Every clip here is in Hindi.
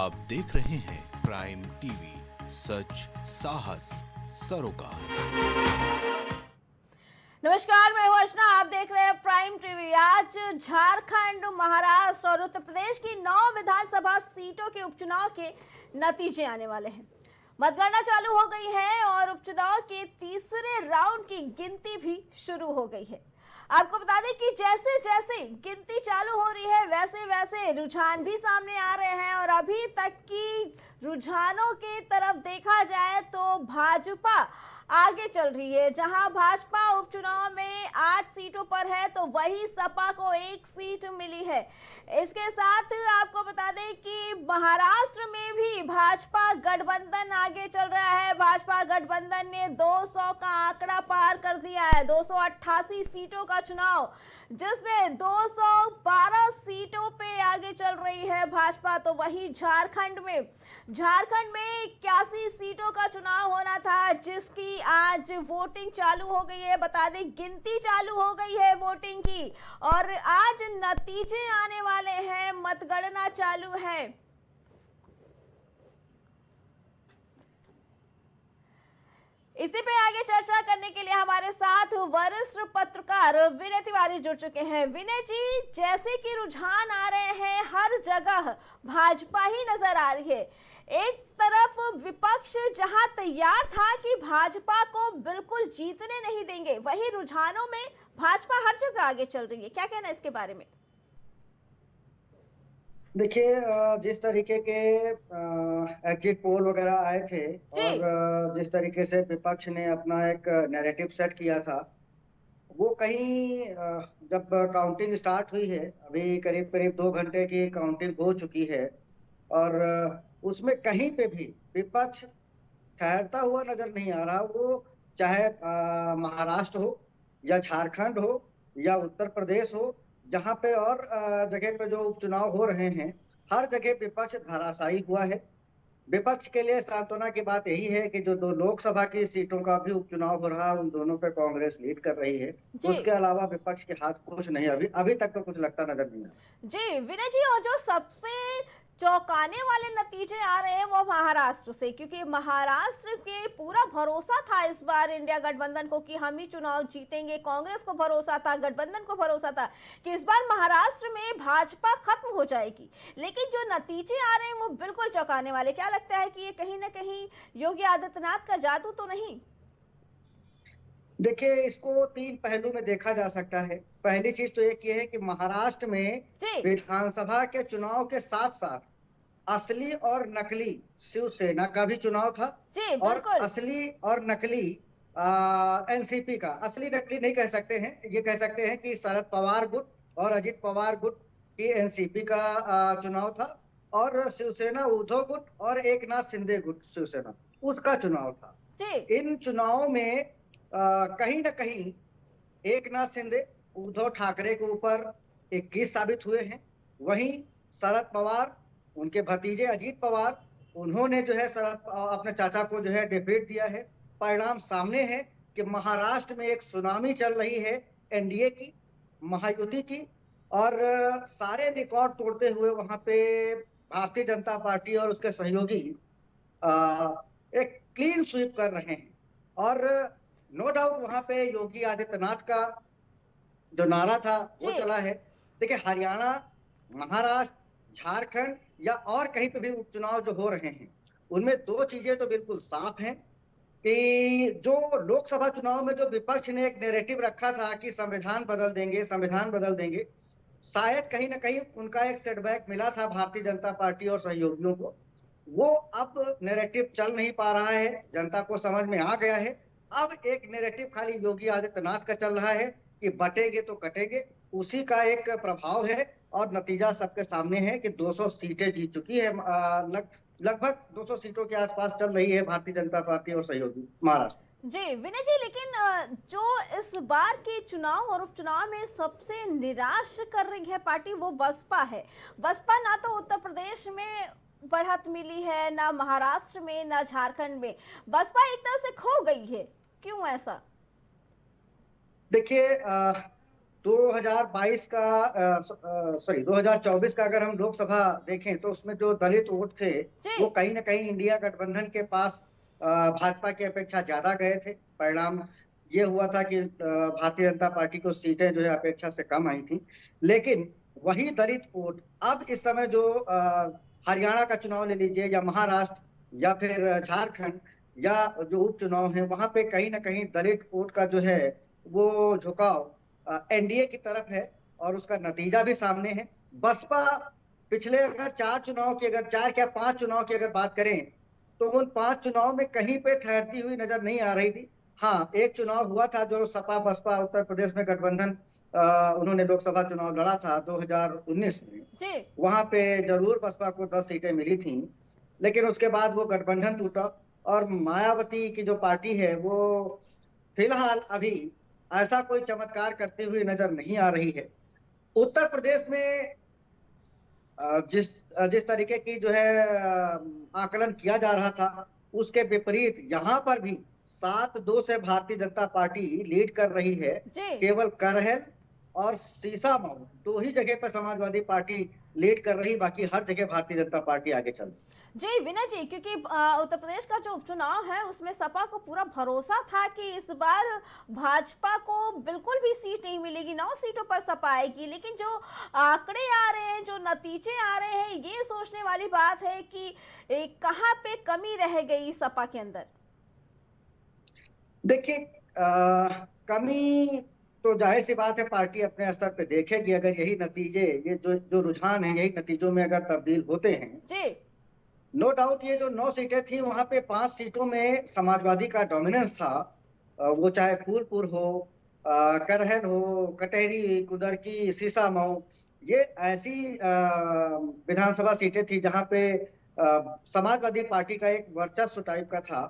आप देख रहे हैं प्राइम टीवी, सच साहस सरोकार। नमस्कार, मैं हूं अर्चना, आप देख रहे हैं प्राइम टीवी। आज झारखंड, महाराष्ट्र और उत्तर प्रदेश की 9 विधानसभा सीटों के उपचुनाव के नतीजे आने वाले हैं। मतगणना चालू हो गई है और उपचुनाव के तीसरे राउंड की गिनती भी शुरू हो गई है। आपको बता दें कि जैसे जैसे गिनती चालू हो रही है वैसे वैसे रुझान भी सामने आ रहे हैं और अभी तक की रुझानों के तरफ देखा जाए तो भाजपा आगे चल रही है। जहां भाजपा उपचुनाव में 8 सीटों पर है तो वही सपा को 1 सीट मिली है। इसके साथ आपको बता दें कि महाराष्ट्र में भी भाजपा गठबंधन आगे चल रहा है। भाजपा गठबंधन ने 200 का आंकड़ा पार कर दिया है। 288 सीटों का चुनाव, जिसमें 212 सीटों पे आगे चल रही है भाजपा। तो वही झारखंड में 81 सीटों का चुनाव होना था, जिसकी आज वोटिंग चालू हो गई है। बता दें, गिनती चालू हो गई है वोटिंग की और आज नतीजे आने वाले हैं, मतगणना चालू है। इसी पे आगे चर्चा करने के लिए हमारे साथ वरिष्ठ पत्रकार विनय तिवारी जुड़ चुके हैं। विनय जी, जैसे कि रुझान आ रहे हैं, हर जगह भाजपा ही नजर आ रही है। एक तरफ विपक्ष जहां तैयार था कि भाजपा को बिल्कुल जीतने नहीं देंगे, वही रुझानों में भाजपा हर जगह आगे चल रही है। क्या कहना है इसके बारे में? देखिए, जिस तरीके के एग्जिट पोल वगैरह आए थे और जिस तरीके से विपक्ष ने अपना एक नैरेटिव सेट किया था, वो कहीं जब काउंटिंग स्टार्ट हुई है, अभी करीब करीब 2 घंटे की काउंटिंग हो चुकी है और उसमें कहीं पे भी विपक्ष ठहरता हुआ नजर नहीं आ रहा। वो चाहे महाराष्ट्र हो या झारखंड हो या उत्तर प्रदेश हो, जहां पे और जगह पे जो उपचुनाव हो रहे हैं, हर जगह विपक्ष धराशायी हुआ है। विपक्ष के लिए सांत्वना की बात यही है कि जो 2 लोकसभा की सीटों का भी उपचुनाव हो रहा है, उन दोनों पे कांग्रेस लीड कर रही है। उसके अलावा विपक्ष के हाथ कुछ नहीं, अभी तक तो कुछ लगता नजर नहीं आ। जी विनय जी, और जो सबसे चौंकाने वाले नतीजे आ रहे हैं वो महाराष्ट्र से, क्योंकि महाराष्ट्र के पूरा भरोसा था इस बार इंडिया गठबंधन को कि हम ही चुनाव जीतेंगे। कांग्रेस को भरोसा था, गठबंधन को भरोसा था कि इस बार महाराष्ट्र में भाजपा खत्म हो जाएगी, लेकिन जो नतीजे आ रहे हैं वो बिल्कुल चौंकाने वाले। क्या लगता है कि ये कहीं ना कहीं योगी आदित्यनाथ का जादू तो नहीं? देखिए, इसको 3 पहलू में देखा जा सकता है। पहली चीज तो एक ये है कि महाराष्ट्र में विधानसभा के चुनाव के साथ साथ असली और नकली शिवसेना का भी चुनाव था और असली और नकली एनसीपी का। असली नकली नहीं कह सकते हैं, ये कह सकते हैं कि शरद पवार गुट और अजित पवार गुट की एनसीपी का चुनाव था और शिवसेना उद्धव गुट और एकनाथ शिंदे गुट शिवसेना, उसका चुनाव था। इन चुनावों में कहीं ना कहीं एकनाथ शिंदे उद्धव ठाकरे के ऊपर 21 साबित हुए हैं। वहीं शरद पवार, उनके भतीजे अजीत पवार, उन्होंने जो है अपने चाचा को जो है डिफीट दिया है। परिणाम सामने है कि महाराष्ट्र में एक सुनामी चल रही है एनडीए की, महायुति की, और सारे रिकॉर्ड तोड़ते हुए वहां पे भारतीय जनता पार्टी और उसके सहयोगी एक क्लीन स्वीप कर रहे हैं। और नो डाउट वहां पे योगी आदित्यनाथ का जो नारा था वो चला है। देखिए, हरियाणा, महाराष्ट्र, झारखंड या और कहीं पे भी उपचुनाव जो हो रहे हैं, उनमें 2 चीजें तो बिल्कुल साफ हैं कि जो लोकसभा चुनाव में जो विपक्ष ने एक नैरेटिव रखा था कि संविधान बदल देंगे, संविधान बदल देंगे, शायद कहीं ना कहीं उनका एक सेटबैक मिला था भारतीय जनता पार्टी और सहयोगियों को। वो अब नैरेटिव चल नहीं पा रहा है, जनता को समझ में आ गया है। अब एक नैरेटिव खाली योगी आदित्यनाथ का चल रहा है कि बटेंगे तो कटेंगे, उसी का एक प्रभाव है और नतीजा सबके सामने है कि 200 सीटें जीत चुकी है। लगभग 200 सीटों के आसपास चल रही है भारतीय जनता पार्टी और सहयोगी महाराष्ट्र। जी विनय जी, लेकिन जो इस बार के चुनाव और उपचुनाव में सबसे निराश कर रही है पार्टी, वो बसपा है। बसपा ना तो उत्तर प्रदेश में बढ़त मिली है, ना महाराष्ट्र में, ना झारखंड में। बसपा एक तरह से खो गई है। क्यों ऐसा? देखिए, 2022 का 2024 का अगर हम लोकसभा देखें तो उसमें जो दलित वोट थे वो कहीं ना कहीं इंडिया गठबंधन के पास भाजपा की अपेक्षा ज्यादा गए थे। परिणाम ये हुआ था कि भारतीय जनता पार्टी को सीटें जो है अपेक्षा से कम आई थी। लेकिन वही दलित वोट अब इस समय जो हरियाणा का चुनाव ले लीजिए या महाराष्ट्र या फिर झारखंड या जो उपचुनाव है वहां पे कहीं ना कहीं दलित वोट का जो है वो झुकाव एनडीए की तरफ है और उसका नतीजा भी सामने है। बसपा पिछले अगर 4 या 5 चुनाव की अगर बात करें तो उन 5 चुनाव में कहीं पे ठहरती हुई नजर नहीं आ रही थी। हाँ, एक चुनाव हुआ था जो सपा बसपा उत्तर प्रदेश में गठबंधन उन्होंने लोकसभा चुनाव लड़ा था 2019 में। वहां पे जरूर बसपा को 10 सीटें मिली थी, लेकिन उसके बाद वो गठबंधन टूटा और मायावती की जो पार्टी है वो फिलहाल अभी ऐसा कोई चमत्कार करते हुए नजर नहीं आ रही है। उत्तर प्रदेश में जिस तरीके की जो है आकलन किया जा रहा था उसके विपरीत यहाँ पर भी 7-2 से भारतीय जनता पार्टी लीड कर रही है। केवल करहल और सीसामऊ 2 ही जगह पर समाजवादी पार्टी लीड कर रही, बाकी हर जगह भारतीय जनता पार्टी आगे चल रही। जी विनय जी, क्योंकि उत्तर प्रदेश का जो उपचुनाव है उसमें सपा को पूरा भरोसा था कि इस बार भाजपा को बिल्कुल भी सीट नहीं मिलेगी, 9 सीटों पर सपा आएगी, लेकिन जो आंकड़े आ रहे हैं, जो नतीजे आ रहे हैं, ये सोचने वाली बात है कि कहां पे कमी रह गई सपा के अंदर। देखिए कमी तो जाहिर सी बात है पार्टी अपने स्तर पे देखेगी। अगर यही नतीजे, ये जो रुझान है, यही नतीजों में अगर तब्दील होते हैं जी, नो डाउट ये जो 9 सीटें थी वहां पे 5 सीटों में समाजवादी का डोमिनेंस था। वो चाहे फूलपुर हो, करहल हो, कटेहरी, कुदरकी, सीसामऊ, ये ऐसी विधानसभा सीटें थी जहां पे समाजवादी पार्टी का एक वर्चस्व टाइप का था,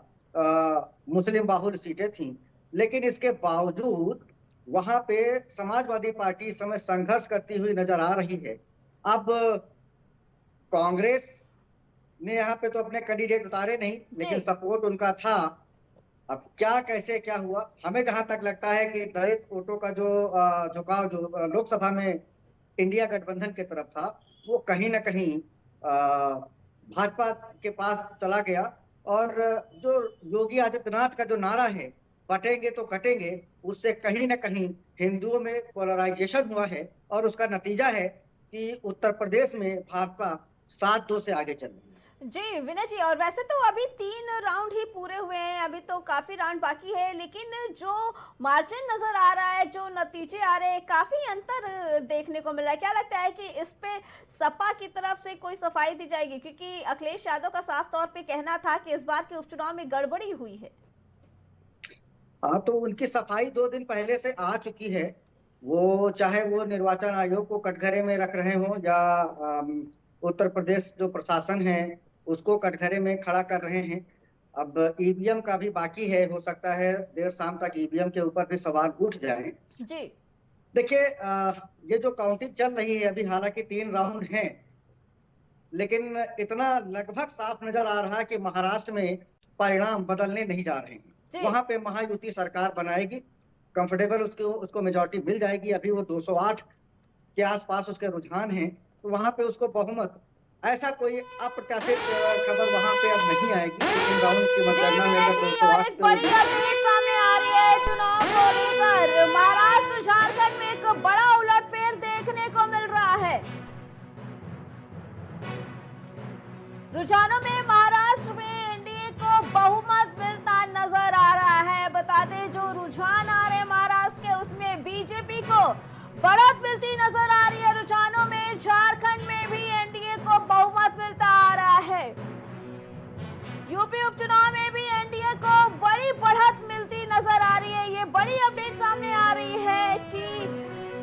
मुस्लिम बाहुल सीटें थी। लेकिन इसके बावजूद वहां पे समाजवादी पार्टी इस समय संघर्ष करती हुई नजर आ रही है। अब कांग्रेस ने यहाँ पे तो अपने कैंडिडेट उतारे नहीं, लेकिन सपोर्ट उनका था। अब क्या कैसे क्या हुआ, हमें जहां तक लगता है कि दलित वोटों का जो झुकाव जो लोकसभा में इंडिया गठबंधन की तरफ था वो कहीं ना कहीं भाजपा के पास चला गया। और जो योगी आदित्यनाथ का जो नारा है बटेंगे तो कटेंगे, उससे कहीं ना कहीं हिंदुओं में पोलराइजेशन हुआ है और उसका नतीजा है कि उत्तर प्रदेश में भाजपा 7-2 से आगे चल रही है। जी विनय जी, और वैसे तो अभी 3 राउंड ही पूरे हुए हैं, अभी तो काफी राउंड बाकी है, लेकिन जो मार्जिन नजर आ रहा है, जो नतीजे आ रहे हैं, काफी अंतर देखने को मिल रहा है। क्या लगता है कि इस पे सपा की तरफ से कोई सफाई दी जाएगी? क्योंकि अखिलेश यादव का साफ तौर पे कहना था कि इस बार के उपचुनाव में गड़बड़ी हुई है। हाँ, तो उनकी सफाई 2 दिन पहले से आ चुकी है। वो चाहे वो निर्वाचन आयोग को कटघरे में रख रहे हो या उत्तर प्रदेश जो प्रशासन है उसको कटघरे में खड़ा कर रहे हैं। अब ईवीएम का भी बाकी है, हो सकता है देर शाम तक ईवीएम के ऊपर भी सवाल उठ जाए। जी देखिए ये जो काउंटिंग चल रही है अभी, हालांकि 3 राउंड हैं, लेकिन इतना लगभग साफ नजर आ रहा है कि महाराष्ट्र में परिणाम बदलने नहीं जा रहे हैं। वहां पे महायुति सरकार बनाएगी, कंफर्टेबल उसको मेजॉरिटी मिल जाएगी। अभी वो 208 के आसपास उसके रुझान हैं, तो वहां पे उसको बहुमत, ऐसा कोई अप्रत्याशित खबर वहां पे अब नहीं आएगी। लेकिन राउंड की मतगणना में अगर 208 बड़ी अपडेट सामने आ रही है चुनाव को लेकर। महाराष्ट्र झारखंड में एक बड़ा उलटफेर देखने को मिल रहा है। रुझानों में महाराष्ट्र में एनडीए को बहुमत मिलता नजर आ रहा है। बता दें जो रुझान आ रहे हैं महाराष्ट्र के, उसमें बीजेपी को बढ़त मिलती नजर आ रही है। रुझानों में झारखंड में भी एनडीए को बहुमत मिलता आ रहा है। यूपी उपचुनाव में भी एनडीए को बड़ी बढ़त मिलती नजर आ रही है। ये बड़ी अपडेट सामने आ रही है कि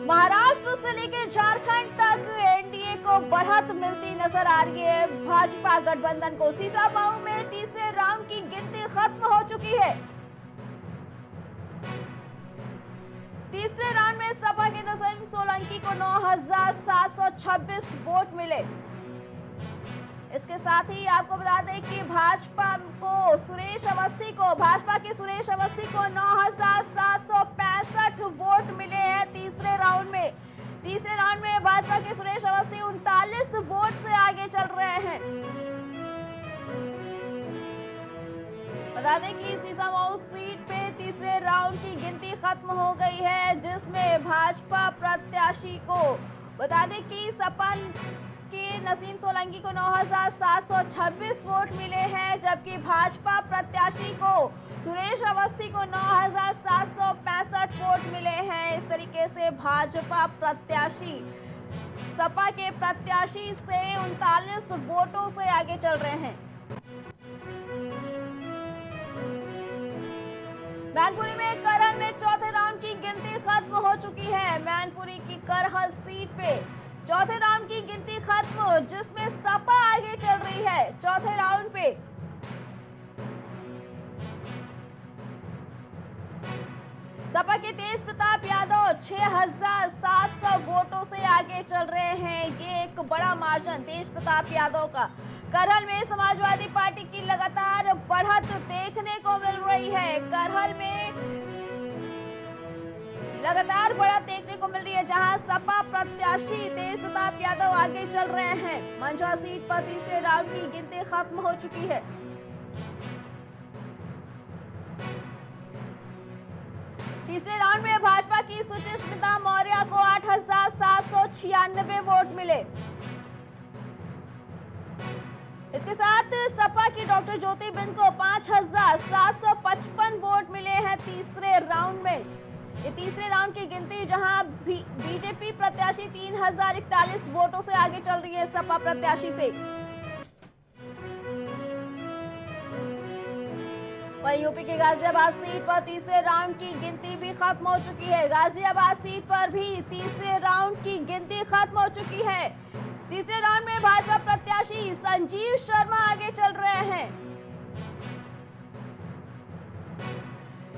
महाराष्ट्र से लेकर झारखंड तक एनडीए को बढ़त मिलती नजर आ रही है। भाजपा गठबंधन को सीसामऊ में तीसरे राउंड की गिनती खत्म हो चुकी है। तीसरे राउंड में सपा के नसीम सोलंकी को 9,726 वोट मिले। इसके साथ ही आपको बता दें कि भाजपा के सुरेश अवस्थी को 9,765 वोट मिले हैं तीसरे राउंड में। तीसरे राउंड में भाजपा के सुरेश अवस्थी 39 वोट से आगे चल रहे हैं। बता दें कि सीसामऊ सीट पे तीसरे राउंड की गिनती खत्म हो गई है, जिसमें भाजपा प्रत्याशी को बता दें कि सपन के नसीम सोलंकी को 9,726 वोट मिले हैं, जबकि भाजपा प्रत्याशी को सुरेश अवस्थी को 9,765 वोट मिले हैं। इस तरीके से भाजपा प्रत्याशी सपा के प्रत्याशी से 39 वोटों से आगे चल रहे हैं। मैनपुरी में करहल में चौथे राउंड की गिनती खत्म हो चुकी है। मैनपुरी की करहल सीट पे चौथे राउंड की गिनती खत्म, जिसमें सपा आगे चल रही है। चौथे राउंड पे सपा के तेज प्रताप यादव 6,700 वोटों से आगे चल रहे हैं। ये एक बड़ा मार्जिन तेज प्रताप यादव का। करहल में समाजवादी पार्टी की लगातार बढ़त देखने को मिल रही है। करहल में लगातार बढ़त देखने को मिल रही है, जहां सपा प्रत्याशी तेज प्रताप यादव आगे चल रहे हैं। मंझा सीट पर तीसरे राउंड की गिनती खत्म हो चुकी है। तीसरे राउंड में भाजपा की सुचिस्मिता मौर्य को 8,796 वोट मिले। इसके साथ सपा की डॉक्टर ज्योति बिंद को 5,755 वोट मिले हैं तीसरे राउंड में। ये तीसरे राउंड की गिनती, जहां बीजेपी प्रत्याशी 3,041 वोटों से आगे चल रही है सपा प्रत्याशी से। वहीं यूपी के गाजियाबाद सीट पर तीसरे राउंड की गिनती भी खत्म हो चुकी है। गाजियाबाद सीट पर भी तीसरे राउंड की गिनती खत्म हो चुकी है। तीसरे राउंड में भाजपा प्रत्याशी संजीव शर्मा आगे चल रहे हैं।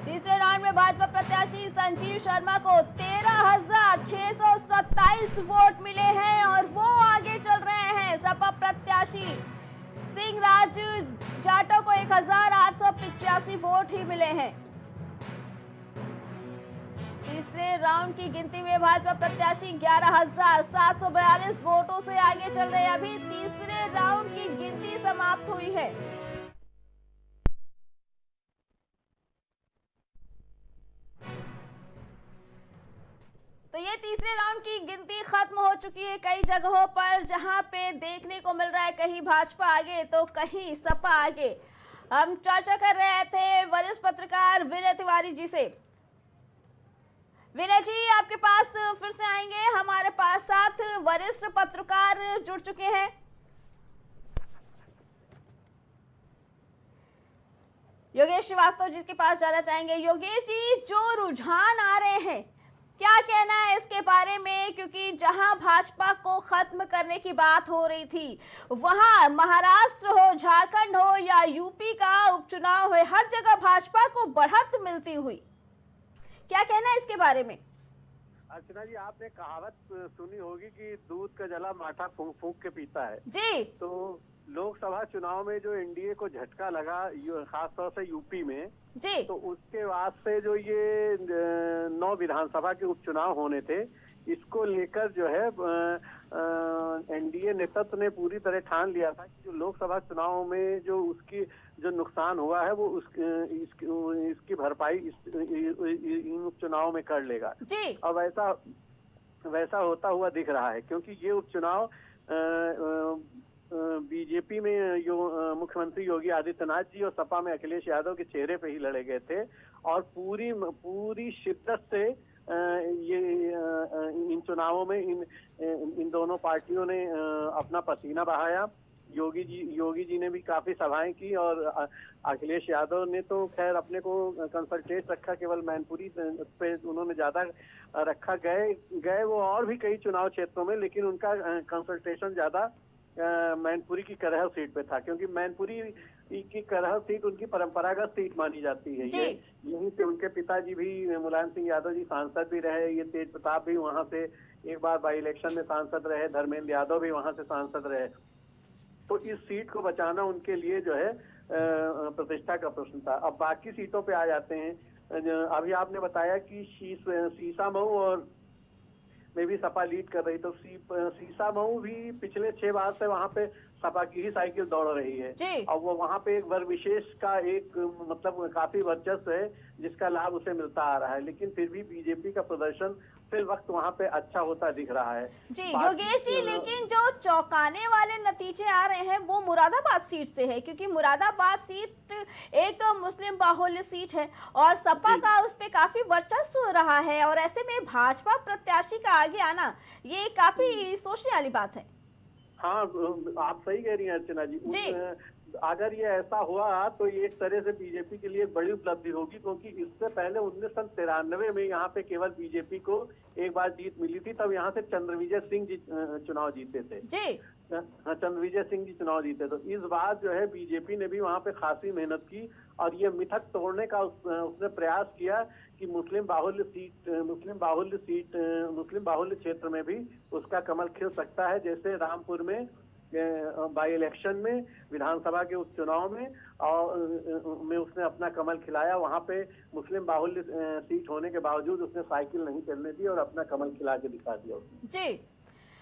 तीसरे राउंड में भाजपा प्रत्याशी संजीव शर्मा को 13,627 वोट मिले हैं और वो आगे चल रहे हैं। सपा प्रत्याशी सिंह राज जाटव को 1,885 वोट ही मिले हैं। तीसरे राउंड की गिनती में भाजपा प्रत्याशी 11,742 वोटों से आगे चल रहे हैं। अभी तीसरे राउंड की गिनती समाप्त हुई है। तो ये तीसरे राउंड की गिनती खत्म हो चुकी है कई जगहों पर, जहां पे देखने को मिल रहा है कहीं भाजपा आगे तो कहीं सपा आगे। हम चर्चा कर रहे थे वरिष्ठ पत्रकार विनय तिवारी जी से। विनय जी, आपके पास फिर से आएंगे। हमारे पास साथ वरिष्ठ पत्रकार जुड़ चुके हैं। योगेश श्रीवास्तव जी के पास जाना चाहेंगे। योगेश जी, जो रुझान आ रहे हैं, क्या कहना है इसके बारे में? क्योंकि जहां भाजपा को खत्म करने की बात हो रही थी, वहां महाराष्ट्र हो, झारखंड हो या यूपी का उपचुनाव हो, हर जगह भाजपा को बढ़त मिलती हुई। क्या कहना है इसके बारे में? अर्चना जी, आपने कहावत सुनी होगी कि दूध का जला माठा फूंक फूंक के पीता है जी। तो लोकसभा चुनाव में जो एनडीए को झटका लगा, खासतौर से यूपी में जी, तो उसके बाद से जो ये 9 विधानसभा के उपचुनाव होने थे, इसको लेकर जो है एनडीए नेतृत्व ने पूरी तरह ठान लिया था कि जो लोकसभा चुनाव में जो उसकी जो नुकसान हुआ है वो इसकी भरपाई इन उपचुनाव में कर लेगा जी। और वैसा होता हुआ दिख रहा है, क्योंकि ये उपचुनाव बीजेपी में मुख्यमंत्री योगी आदित्यनाथ जी और सपा में अखिलेश यादव के चेहरे पे ही लड़े गए थे और पूरी शिद्दत से ये इन चुनावों में इन दोनों पार्टियों ने अपना पसीना बहाया। योगी जी ने भी काफी सभाएं की और अखिलेश यादव ने तो खैर अपने को कंसल्टेट रखा, केवल मैनपुरी पे उन्होंने ज्यादा रखा। गए वो और भी कई चुनाव क्षेत्रों में, लेकिन उनका कंसल्टेशन ज्यादा मैनपुरी की करहल सीट पे था, क्योंकि मैनपुरी की करहल सीट उनकी परंपरागत सीट मानी जाती है। यहीं से उनके पिताजी भी मुलायम सिंह यादव जी सांसद भी रहे, ये तेज प्रताप भी वहां से एक बार बाई इलेक्शन में सांसद रहे, धर्मेंद्र यादव भी वहां से सांसद रहे। तो इस सीट को बचाना उनके लिए जो है प्रतिष्ठा का प्रश्न था। अब बाकी सीटों पे आ जाते हैं। अभी आपने बताया कि सीसामऊ और में भी सपा लीड कर रही, तो सीसामऊ भी पिछले 6 बार से वहां पे सपा की ही साइकिल दौड़ रही है और वो वहां पे एक वर्ग विशेष का एक मतलब काफी वर्चस्व है जिसका लाभ उसे मिलता आ रहा है, लेकिन फिर भी बीजेपी का प्रदर्शन फिर वक्त वहां पे अच्छा होता दिख रहा है। जी योगेश जी, लेकिन जो चौंकाने वाले नतीजे आ रहे हैं वो मुरादाबाद सीट से है, क्योंकि मुरादाबाद सीट एक मुस्लिम बाहुल्य सीट है और सपा का उस पे काफी वर्चस्व रहा है, और ऐसे में भाजपा प्रत्याशी का आगे आना ये काफी सोचने वाली बात है। हाँ, आप सही कह रही हैं अर्चना जी। अगर ये ऐसा हुआ तो ये एक तरह से बीजेपी के लिए एक बड़ी उपलब्धि होगी, क्योंकि इससे पहले 1993 में यहाँ पे केवल बीजेपी को एक बार जीत मिली थी, तब यहाँ से चंद्रविजय सिंह जी चुनाव जीते थे। हाँ, चंद्रविजय सिंह जी चुनाव जीते। तो इस बार जो है बीजेपी ने भी वहाँ पे खासी मेहनत की और ये मिथक तोड़ने का उसने प्रयास किया कि मुस्लिम बाहुल्य क्षेत्र में भी उसका कमल खिल सकता है। जैसे रामपुर में बाई इलेक्शन में, विधानसभा के उपचुनाव में और में उसने अपना कमल खिलाया। वहां पे मुस्लिम बाहुल्य सीट होने के बावजूद उसने साइकिल नहीं चलने दी और अपना कमल खिला के दिखा दिया उसने। जी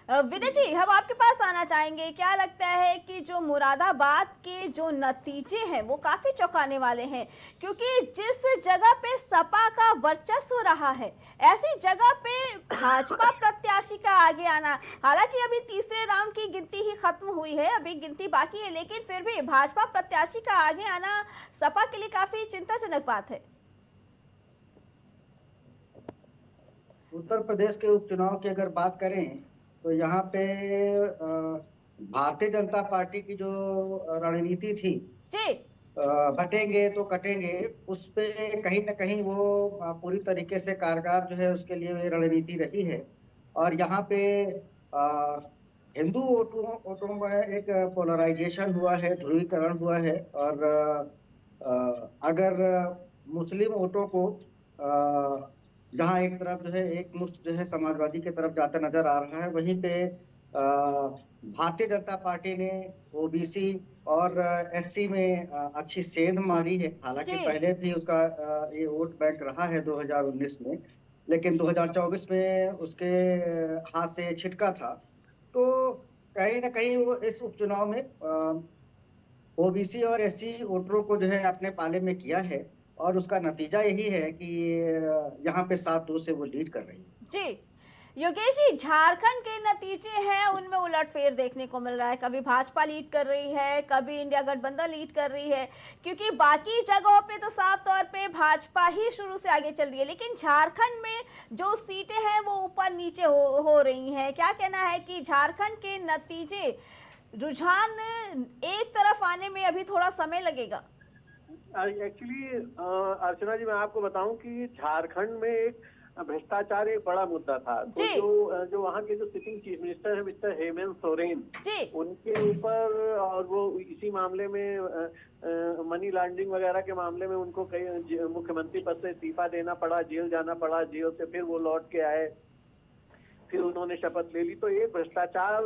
विनय जी, हम आपके पास आना चाहेंगे। क्या लगता है कि जो मुरादाबाद के जो नतीजे हैं वो काफी चौंकाने वाले हैं, क्योंकि जिस जगह पे सपा का वर्चस्व रहा है ऐसी जगह पे भाजपा प्रत्याशी का आगे आना, हालांकि अभी तीसरे राउंड की गिनती ही खत्म हुई है, अभी गिनती बाकी है, लेकिन फिर भी भाजपा प्रत्याशी का आगे आना सपा के लिए काफी चिंताजनक बात है। उत्तर प्रदेश के उपचुनाव की अगर बात करें तो यहाँ पे भारतीय जनता पार्टी की जो रणनीति थी बटेंगे तो कटेंगे, उस पे कहीं ना कहीं वो पूरी तरीके से कारगर जो है उसके लिए रणनीति रही है। और यहाँ पे हिंदू वोटों में एक पोलराइजेशन हुआ है, ध्रुवीकरण हुआ है, और अगर मुस्लिम वोटों को जहाँ एक तरफ जो है एक मुश्त जो है समाजवादी की तरफ जाता नजर आ रहा है, वहीं पे भारतीय जनता पार्टी ने ओबीसी और एससी में अच्छी सेंध मारी है। हालांकि पहले भी उसका ये वोट बैंक रहा है 2019 में, लेकिन 2024 में उसके हाथ से छिटका था। तो कहीं ना कहीं वो इस उपचुनाव में ओबीसी और एससी वोटरों को जो है अपने पाले में किया है, और उसका नतीजा यही है कि यहाँ पे 7-2 से वो लीड कर रही है। जी योगेश जी, झारखंड के नतीजे हैं उनमें उलटफेर देखने को मिल रहा है, कभी भाजपा लीड कर रही है, कभी इंडिया गठबंधन लीड कर रही है, क्योंकि बाकी जगहों पे तो साफ तौर पे भाजपा ही शुरू से आगे चल रही है, लेकिन झारखंड में जो सीटें हैं वो ऊपर नीचे हो रही हैं। क्या कहना है कि झारखंड के नतीजे रुझान एक तरफ आने में अभी थोड़ा समय लगेगा? एक्चुअली अर्चना जी, मैं आपको बताऊं कि झारखंड में एक भ्रष्टाचार एक बड़ा मुद्दा था। तो जो वहाँ के जो सिटिंग चीफ मिनिस्टर है मिस्टर हेमंत सोरेन, उनके ऊपर, और वो इसी मामले में मनी लॉन्ड्रिंग वगैरह के मामले में उनको कई मुख्यमंत्री पद से इस्तीफा देना पड़ा, जेल जाना पड़ा, जेल से फिर वो लौट के आए, फिर उन्होंने शपथ ले ली। तो ये भ्रष्टाचार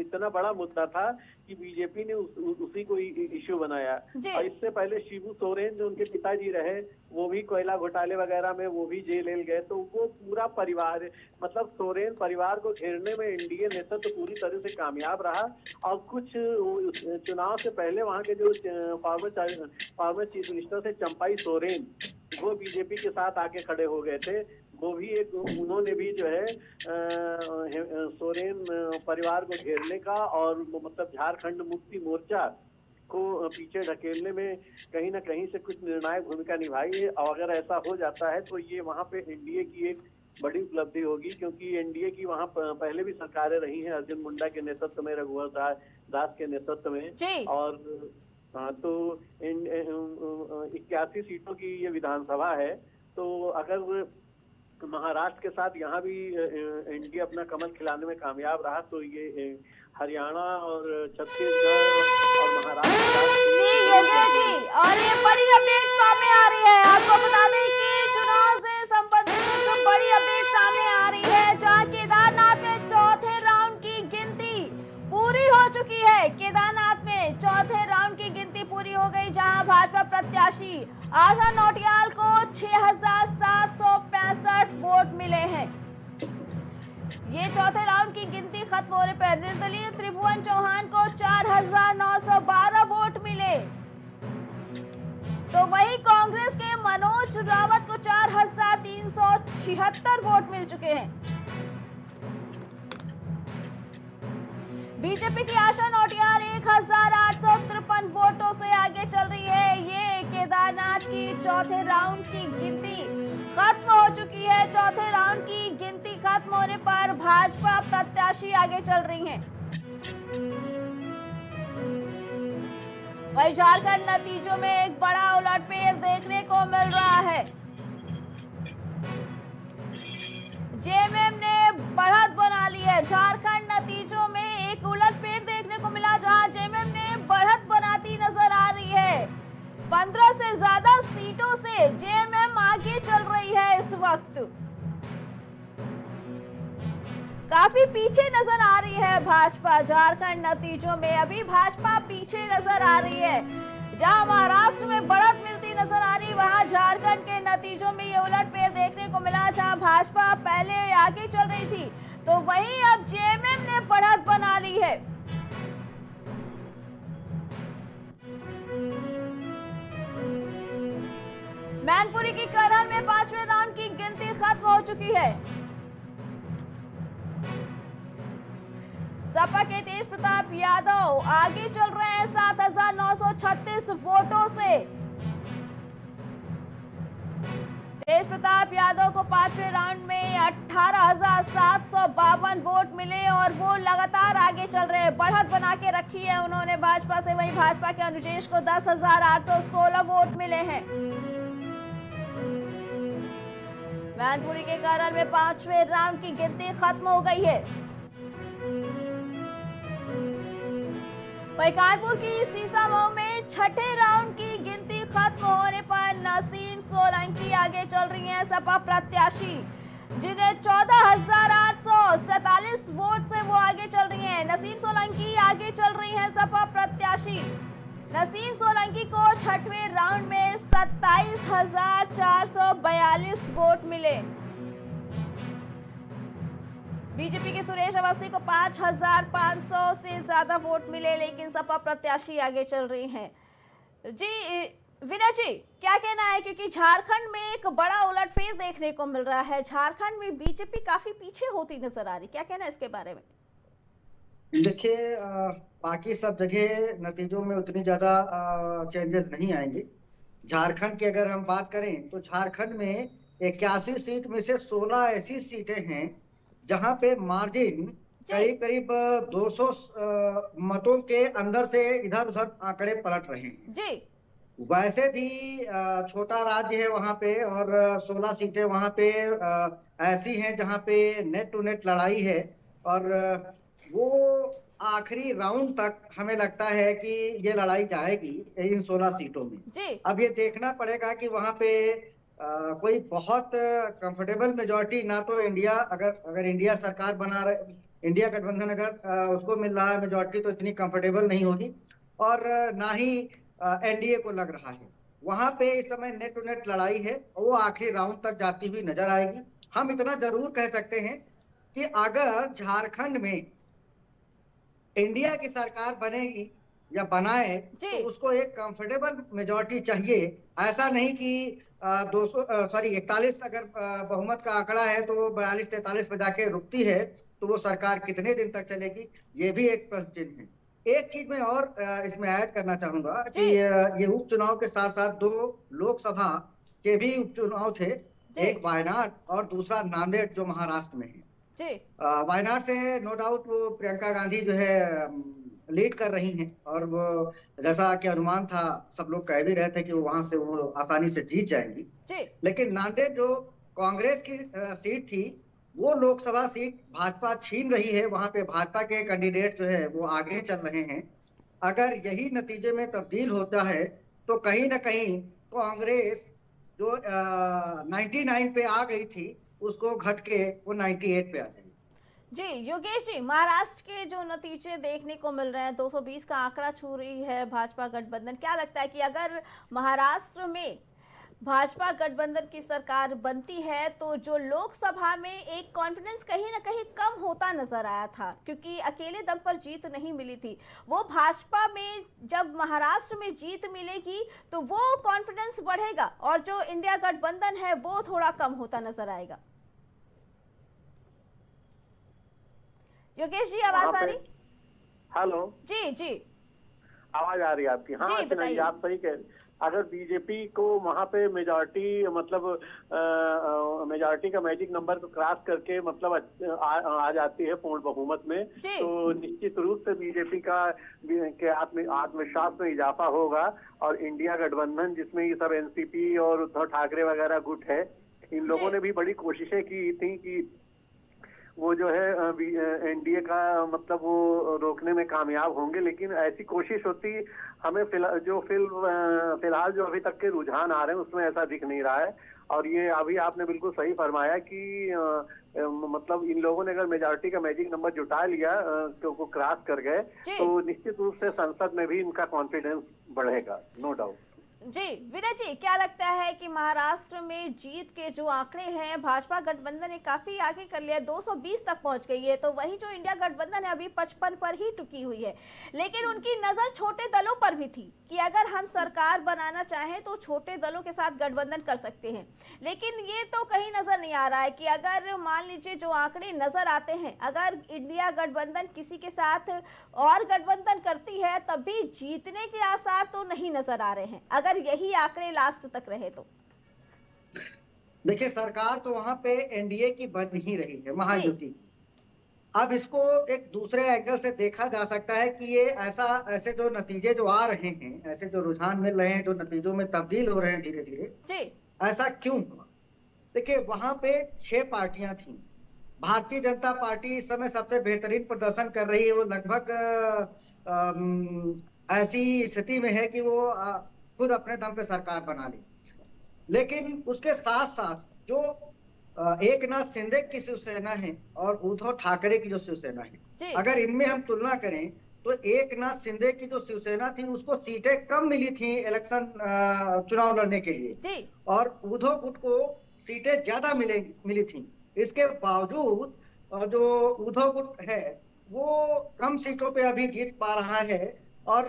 इतना बड़ा मुद्दा था कि बीजेपी ने उसी को इश्यू बनाया। और इससे पहले शिबू सोरेन जो उनके पिताजी रहे, वो भी कोयला घोटाले वगैरह में वो भी जेल गए। तो वो पूरा परिवार, मतलब सोरेन परिवार को घेरने में एनडीए नेतृत्व तो पूरी तरह से कामयाब रहा। और कुछ चुनाव से पहले वहाँ के जो फॉर्मर चीफ मिनिस्टर थे चंपाई सोरेन, वो बीजेपी के साथ आके खड़े हो गए थे। वो भी एक, उन्होंने भी जो है सोरेन परिवार को घेरने का और मतलब झारखंड मुक्ति मोर्चा को पीछे ढकेलने में कहीं ना कहीं से कुछ निर्णायक भूमिका निभाई है। और अगर ऐसा हो जाता है तो ये वहाँ पे एनडीए की एक बड़ी उपलब्धि होगी, क्योंकि एनडीए की वहाँ पहले भी सरकारें रही हैं अर्जुन मुंडा के नेतृत्व में, रघुवर दास के नेतृत्व में। और तो 81 सीटों की ये विधानसभा है। तो अगर महाराष्ट्र के साथ यहाँ भी एनडीए अपना कमल खिलाने में कामयाब रहा तो ये हरियाणा और छत्तीसगढ़ और महाराष्ट्र और ये बड़ी अपडेट सामने आ रही है। आपको बता दें कि चुनाव से संबंधित जो बड़ी अपडेट सामने आ रही है, जहाँ केदारनाथ में चौथे राउंड की गिनती पूरी हो चुकी है। केदारनाथ हो गई, जहां भाजपा प्रत्याशी आशा नौटियाल को 6,765 वोट मिले हैं। ये चौथे राउंड की गिनती खत्म होने पर निर्दलीय त्रिभुवन चौहान को 4,912 वोट मिले, तो वही कांग्रेस के मनोज रावत को 4,376 वोट मिल चुके हैं। बीजेपी की आशा नौटियाल 1,853 वोटों से आगे चल रही है। ये केदारनाथ की चौथे राउंड की गिनती खत्म हो चुकी है। चौथे राउंड की गिनती खत्म होने पर भाजपा प्रत्याशी आगे चल रही हैं। वहीं झारखंड नतीजों में एक बड़ा उलटफेर देखने को मिल रहा है। जेएमएम ने बढ़त बना ली है। झारखंड नतीजों में एक उलटफेर देखने को मिला, जहां जेएमएम ने बढ़त बनाती नजर आ रही है। 15 से ज्यादा सीटों से जेएमएम आगे चल रही है। इस वक्त काफी पीछे नजर आ रही है भाजपा। झारखंड नतीजों में अभी भाजपा पीछे नजर आ रही है। जहां महाराष्ट्र में बढ़त मिलती नजर आ रही, वहां झारखंड के नतीजों में ये उलटफेर देखने को मिला। जहां भाजपा पहले आगे चल रही थी, तो वहीं अब जेएमएम ने बढ़त बना ली है। मैनपुरी की करहल में 5वें राउंड की गिनती खत्म हो चुकी है। सपा के तेज प्रताप यादव आगे चल रहे हैं 7,936 वोटों से। तेज प्रताप यादव को 5वें राउंड में 18,752 वोट मिले और वो लगातार आगे चल रहे हैं। बढ़त बना के रखी है उन्होंने भाजपा से। वहीं भाजपा के अनुजेश को 10,816 वोट मिले हैं। मैनपुरी के करहल में 5वें राउंड की गिनती खत्म हो गई है। वहीं कानपुर की सीसामऊ में 6ठे राउंड की गिनती खत्म होने पर नसीम सोलंकी आगे चल रही हैं। सपा प्रत्याशी जिन्हें 14,847 वोट से वो आगे चल रही हैं। नसीम सोलंकी आगे चल रही हैं सपा प्रत्याशी। नसीम सोलंकी को 6वें राउंड में 27,442 वोट मिले। बीजेपी के सुरेश अवस्थी को 5,500 से ज्यादा वोट मिले, लेकिन सपा प्रत्याशी आगे चल रही हैं। जी विनय जी, क्या कहना है, क्योंकि झारखंड में एक बड़ा उलटफेर देखने को मिल रहा है। झारखंड में बीजेपी काफी पीछे होती नजर आ रही, क्या कहना है इसके बारे में? देखिए, बाकी सब जगह नतीजों में उतनी ज्यादा चेंजेस नहीं आएंगे। झारखंड की अगर हम बात करें तो झारखंड में 81 सीट में से 16 ऐसी सीटें हैं जहां पे मार्जिन करीब 200 मतों के अंदर से इधर उधर आंकड़े पलट रहे हैं जी। वैसे भी छोटा राज्य है वहां पे, और 16 सीटें वहां पे ऐसी हैं जहां पे नेट टू नेट लड़ाई है, और वो आखिरी राउंड तक हमें लगता है कि ये लड़ाई जाएगी इन 16 सीटों में जी। अब ये देखना पड़ेगा कि वहां पे कोई बहुत कंफर्टेबल मेजॉरिटी ना तो इंडिया, अगर इंडिया सरकार बना रहे, इंडिया गठबंधन अगर उसको मिल रहा है मेजॉरिटी, तो इतनी कंफर्टेबल नहीं होगी, और ना ही एनडीए को लग रहा है। वहां पे इस समय नेट टू नेट लड़ाई है, और वो आखिरी राउंड तक जाती हुई नजर आएगी। हम इतना जरूर कह सकते हैं कि अगर झारखंड में इंडिया की सरकार बनेगी या बनाए तो उसको एक कंफर्टेबल मेजॉरिटी चाहिए। ऐसा नहीं कि 41 अगर बहुमत का आंकड़ा है तो 42-43 पे जाके रुकती है, तो वो सरकार कितने दिन तक चलेगी, ये भी एक प्रश्न चिन्ह है। एक चीज मैं और इसमें ऐड करना चाहूंगा कि ये उपचुनाव के साथ साथ 2 लोकसभा के भी उपचुनाव थे, एक वायनाड और दूसरा नांदेड़ जो महाराष्ट्र में है। वायनाड से नो डाउट वो प्रियंका गांधी जो है लीड कर रही हैं, और वो जैसा कि अनुमान था, सब लोग कह भी रहे थे कि वो वहां से वो आसानी से जीत जाएंगी। लेकिन नांदेड़ जो कांग्रेस की सीट थी, वो लोकसभा सीट भाजपा छीन रही है। वहां पे भाजपा के कैंडिडेट जो है वो आगे चल रहे हैं। अगर यही नतीजे में तब्दील होता है तो कहीं ना कहीं कांग्रेस जो 99 पे आ गई थी, उसको घट के वो 98 पे आ जाएगी। जी योगेश जी, महाराष्ट्र के जो नतीजे देखने को मिल रहे हैं, 220 का आंकड़ा छू रही है भाजपा गठबंधन, क्या लगता है कि अगर महाराष्ट्र में भाजपा गठबंधन की सरकार बनती है तो जो लोकसभा में एक कॉन्फिडेंस कहीं ना कहीं कम होता नजर आया था, क्योंकि अकेले दम पर जीत नहीं मिली थी, वो भाजपा में जब महाराष्ट्र में जीत मिलेगी तो वो कॉन्फिडेंस बढ़ेगा और जो इंडिया गठबंधन है वो थोड़ा कम होता नजर आएगा। योगेश जी आवाज आ रही? हेलो जी जी आवाज आ रही है आपकी? हाँ नहीं, आप सही कह रहे। अगर बीजेपी को वहां पे मेजॉरिटी मतलब मेजॉरिटी का मैजिक नंबर को क्रॉस करके मतलब आ जाती है पूर्ण बहुमत में, तो निश्चित रूप से बीजेपी का के आत्मविश्वास में इजाफा होगा। और इंडिया गठबंधन जिसमें ये सब एनसीपी और उद्धव ठाकरे वगैरह गुट है, इन लोगों ने भी बड़ी कोशिशें की थी कि वो जो है एनडीए का मतलब वो रोकने में कामयाब होंगे, लेकिन ऐसी कोशिश होती हमें फिलहाल जो अभी तक के रुझान आ रहे हैं उसमें ऐसा दिख नहीं रहा है। और ये अभी आपने बिल्कुल सही फरमाया कि मतलब इन लोगों ने अगर मेजॉरिटी का मैजिक नंबर जुटा लिया तो वो क्रॉस कर गए तो निश्चित रूप से संसद में भी इनका कॉन्फिडेंस बढ़ेगा, नो डाउट। जी विनय जी, क्या लगता है कि महाराष्ट्र में जीत के जो आंकड़े हैं भाजपा गठबंधन ने काफी आगे कर लिया, 220 तक पहुंच गई है, तो वही जो इंडिया गठबंधन है अभी 55 पर ही टुकी हुई है, लेकिन उनकी नजर छोटे दलों पर भी थी कि अगर हम सरकार बनाना चाहें तो छोटे दलों के साथ गठबंधन कर सकते हैं, लेकिन ये तो कहीं नजर नहीं आ रहा है कि अगर मान लीजिए जो आंकड़े नजर आते हैं, अगर इंडिया गठबंधन किसी के साथ और गठबंधन करती है तब भी जीतने के आसार तो नहीं नजर आ रहे हैं, अगर यही आंकड़े लास्ट तक रहे तो। देखिए, सरकार तो वहां पे एनडीए की बन ही रही है, महायुति की। अब इसको एक दूसरे एंगल से देखा जा सकता है कि ये ऐसे जो नतीजे जो आ रहे हैं, ऐसे जो रुझान मिल रहे हैं, जो नतीजों में तब्दील हो रहे हैं धीरे धीरे, ऐसा क्यों हुआ? देखिए, वहां पे 6 पार्टियां थी। भारतीय जनता पार्टी इस समय सबसे बेहतरीन प्रदर्शन कर रही है, वो लगभग ऐसी स्थिति में है कि वो खुद अपने दम पे सरकार बना ली। लेकिन उसके साथ साथ जो एकनाथ शिंदे की शिवसेना है और उद्धव ठाकरे की जो शिवसेना है, अगर इनमें हम तुलना करें तो एकनाथ शिंदे की जो शिवसेना थी उसको सीटें कम मिली थी इलेक्शन चुनाव लड़ने के लिए, और उद्धव गुट को सीटें ज्यादा मिली थी। इसके बावजूद जो उद्धव गुट है वो कम सीटों पे अभी जीत पा रहा है, और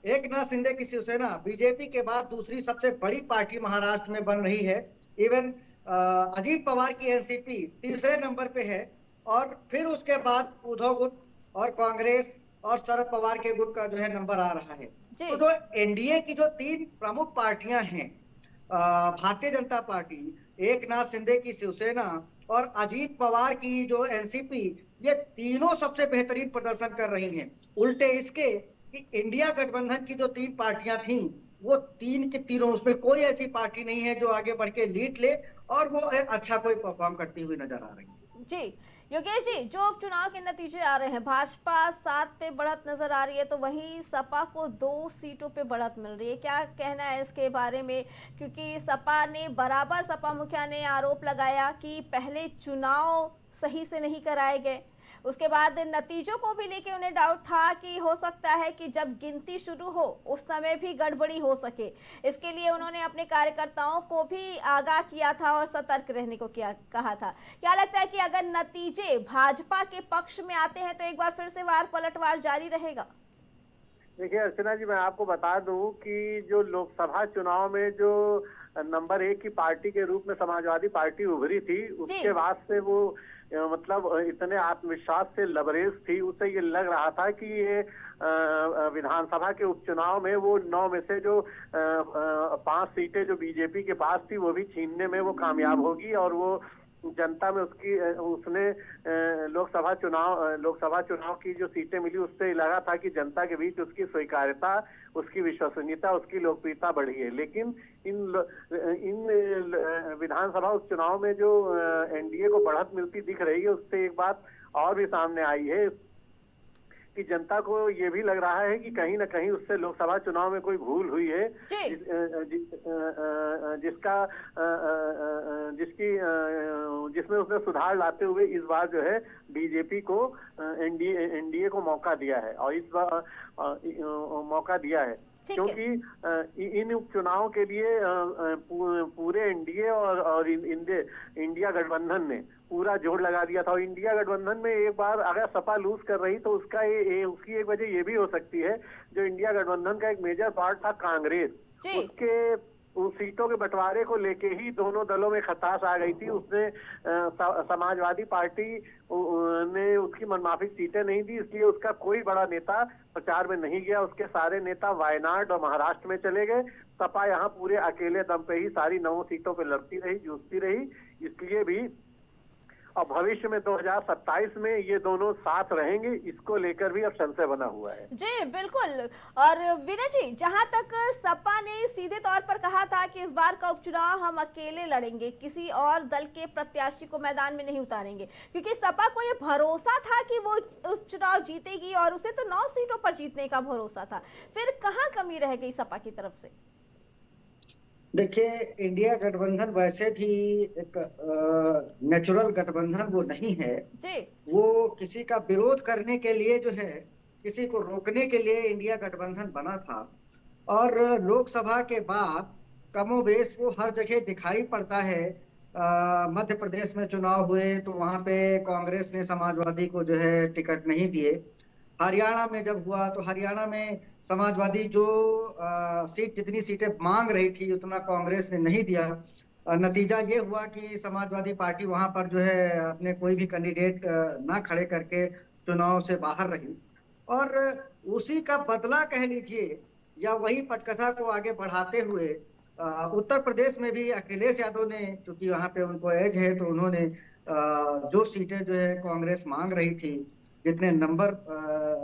एकनाथ शिंदे की शिवसेना बीजेपी के बाद दूसरी सबसे बड़ी पार्टी महाराष्ट्र में बन रही है। इवन अजीत पवार की एनसीपी तीसरे नंबर पे है, और फिर उसके बाद उद्धव गुट और कांग्रेस और शरद पवार के गुट का जो है नंबर आ रहा है। तो जो एनडीए की जो 3 प्रमुख पार्टियां हैं, भारतीय जनता पार्टी, एकनाथ शिंदे की शिवसेना और अजीत पवार की जो एनसीपी, ये तीनों सबसे बेहतरीन प्रदर्शन कर रही हैं। उल्टे इसके कि इंडिया गठबंधन की जो 3 पार्टियां थी वो 3 के तीनों, उसमें कोई ऐसी पार्टी नहीं है जो आगे बढ़ के लीड ले और वो अच्छा कोई परफॉर्म करती हुई नजर आ रही है। जी योगेश जी, जो उपचुनाव के नतीजे आ रहे हैं, भाजपा 7 पे बढ़त नजर आ रही है तो वहीं सपा को 2 सीटों पे बढ़त मिल रही है, क्या कहना है इसके बारे में? क्योंकि सपा ने बराबर, सपा मुखिया ने आरोप लगाया कि पहले चुनाव सही से नहीं कराए गए, उसके बाद नतीजों को भी लेके उन्हें डाउट था कि हो सकता है कि जब गिनती शुरू हो उस समय भी गड़बड़ी हो सके, इसके लिए उन्होंने अपने कार्यकर्ताओं को भी आगाह किया था और सतर्क रहने को कहा था। क्या लगता है कि अगर नतीजे भाजपा के पक्ष में आते हैं तो एक बार फिर से वार पलटवार जारी रहेगा? देखिए अर्चना जी, मैं आपको बता दूं कि जो लोकसभा चुनाव में जो नंबर 1 की पार्टी के रूप में समाजवादी पार्टी उभरी थी, उसके बाद से वो मतलब इतने आत्मविश्वास से लबरेज थी, उससे ये लग रहा था कि ये विधानसभा के उपचुनाव में वो 9 में से जो 5 सीटें जो बीजेपी के पास थी वो भी छीनने में वो कामयाब होगी, और वो जनता में उसने लोकसभा चुनाव की जो सीटें मिली उससे लगा था कि जनता के बीच उसकी स्वीकार्यता, उसकी विश्वसनीयता, उसकी लोकप्रियता बढ़ी है। लेकिन इन विधानसभा उपचुनाव में जो एनडीए को बढ़त मिलती दिख रही है, उससे एक बात और भी सामने आई है कि जनता को ये भी लग रहा है कि कहीं ना कहीं उससे लोकसभा चुनाव में कोई भूल हुई है, जिसमें उसने सुधार लाते हुए इस बार जो है बीजेपी को एनडीए को मौका दिया है, और इस बार मौका दिया है क्योंकि इन उपचुनावों के लिए पूरे एनडीए और इंडिया गठबंधन ने पूरा जोर लगा दिया था। और इंडिया गठबंधन में एक बार अगर सपा लूज कर रही तो उसकी एक वजह ये भी हो सकती है, जो इंडिया गठबंधन का एक मेजर पार्ट था कांग्रेस, उसके उन सीटों के बंटवारे को लेके ही दोनों दलों में खटास आ गई थी। उसने समाजवादी पार्टी ने उसकी मनमाफिक सीटें नहीं दी, इसलिए उसका कोई बड़ा नेता प्रचार में नहीं गया। उसके सारे नेता वायनाड और महाराष्ट्र में चले गए। सपा यहाँ पूरे अकेले दम पे ही सारी 9 सीटों पे लड़ती रही, जूझती रही। इसलिए भी और भविष्य में 2027 में ये दोनों साथ रहेंगे, इसको लेकर भी अब संशय बना हुआ है। जी बिल्कुल। और विनय जी, जहां तक सपा ने सीधे तौर पर कहा था कि इस बार का उपचुनाव हम अकेले लड़ेंगे, किसी और दल के प्रत्याशी को मैदान में नहीं उतारेंगे, क्योंकि सपा को ये भरोसा था कि वो उपचुनाव जीतेगी और उसे तो 9 सीटों पर जीतने का भरोसा था। फिर कहाँ कमी रह गई सपा की तरफ से? देखिए, इंडिया गठबंधन वैसे भी एक नेचुरल गठबंधन वो नहीं है जी। वो किसी का विरोध करने के लिए जो है, किसी को रोकने के लिए इंडिया गठबंधन बना था। और लोकसभा के बाद कमोबेश वो हर जगह दिखाई पड़ता है। मध्य प्रदेश में चुनाव हुए तो वहां पे कांग्रेस ने समाजवादी को जो है टिकट नहीं दिए। हरियाणा में जब हुआ तो हरियाणा में समाजवादी जो जितनी सीटें मांग रही थी उतना कांग्रेस ने नहीं दिया। नतीजा ये हुआ कि समाजवादी पार्टी वहां पर जो है अपने कोई भी कैंडिडेट ना खड़े करके चुनाव से बाहर रही। और उसी का बदला कह लीजिए या वही पटकथा को आगे बढ़ाते हुए उत्तर प्रदेश में भी अखिलेश यादव ने, क्योंकि वहां पे उनको एज है, तो उन्होंने जो सीटें जो है कांग्रेस मांग रही थी, जितने नंबर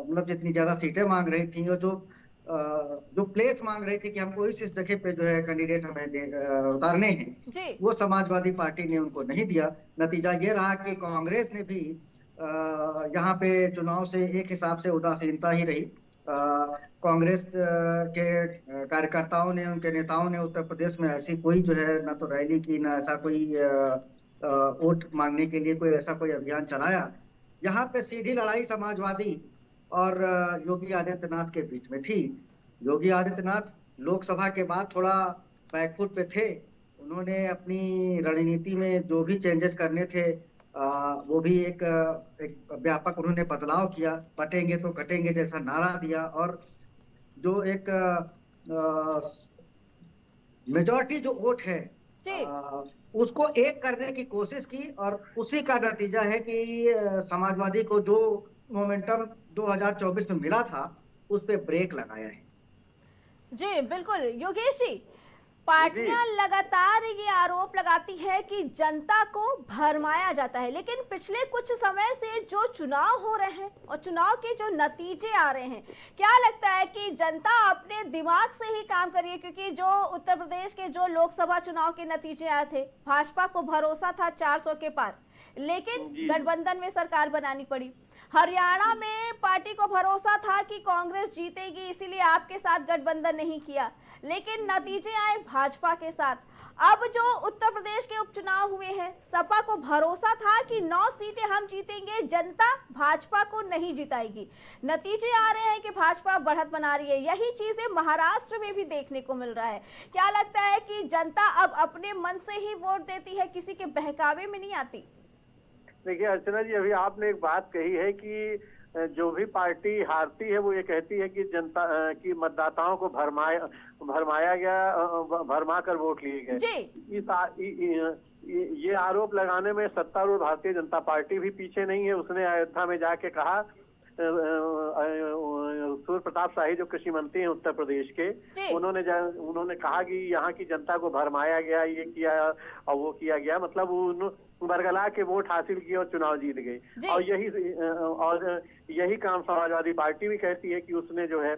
मतलब जितनी ज्यादा सीटें मांग रही थी और जो प्लेस मांग रही थी कि हमको इस जगह पे जो है कैंडिडेट हमें उतारने हैं, वो समाजवादी पार्टी ने उनको नहीं दिया। नतीजा ये रहा कि कांग्रेस ने भी यहाँ पे चुनाव से एक हिसाब से उदासीनता ही रही। कांग्रेस के कार्यकर्ताओं ने, उनके नेताओं ने उत्तर प्रदेश में ऐसी कोई जो है ना तो रैली की, ना ऐसा कोई वोट मांगने के लिए कोई ऐसा कोई अभियान चलाया। यहाँ पे सीधी लड़ाई समाजवादी और योगी आदित्यनाथ के बीच में थी। योगी आदित्यनाथ लोकसभा के बाद थोड़ा बैकफुट पे थे। उन्होंने अपनी रणनीति में जो भी चेंजेस करने थे वो भी एक व्यापक उन्होंने बदलाव किया। बटेंगे तो कटेंगे जैसा नारा दिया और जो एक मेजॉरिटी जो वोट है उसको एक करने की कोशिश की और उसी का नतीजा है कि समाजवादी को जो मोमेंटम 2024 में मिला था उस पे ब्रेक लगाया है। जी बिल्कुल। योगेश जी, पार्टियां लगातार ये आरोप लगाती है कि जनता को भरमाया जाता है, लेकिन पिछले कुछ समय से जो चुनाव हो रहे हैं और चुनाव के जो नतीजे आ रहे हैं, क्या लगता है कि जनता अपने दिमाग से ही काम कर रही है? क्योंकि जो उत्तर प्रदेश के जो लोकसभा चुनाव के नतीजे आए थे, भाजपा को भरोसा था 400 के पार, लेकिन गठबंधन में सरकार बनानी पड़ी। हरियाणा में पार्टी को भरोसा था कि कांग्रेस जीतेगी, इसीलिए आपके साथ गठबंधन नहीं किया, लेकिन नतीजे आए भाजपा के साथ। अब जो उत्तर प्रदेश के उपचुनाव हुए हैं, सपा को भरोसा था कि 9 सीटें हम जीतेंगे, जनता भाजपा को नहीं जिताएगी। नतीजे आ रहे हैं कि भाजपा बढ़त बना रही है। यही चीजें महाराष्ट्र में भी देखने को मिल रहा है। क्या लगता है कि जनता अब अपने मन से ही वोट देती है, किसी के बहकावे में नहीं आती? देखिए अर्चना जी, अभी आपने एक बात कही है कि जो भी पार्टी हारती है वो ये कहती है कि जनता की मतदाताओं को भरमाया गया, भरमा कर वोट लिए गए। ये आरोप लगाने में सत्तारूढ़ भारतीय जनता पार्टी भी पीछे नहीं है। उसने अयोध्या में जाके कहा, सूर्य प्रताप शाही जो कृषि मंत्री हैं उत्तर प्रदेश के, उन्होंने कहा कि यहाँ की जनता को भरमाया गया, ये किया और वो किया गया। मतलब बरगला के वोट हासिल किए और चुनाव जीत गए। और यही काम समाजवादी पार्टी भी कहती है कि उसने जो है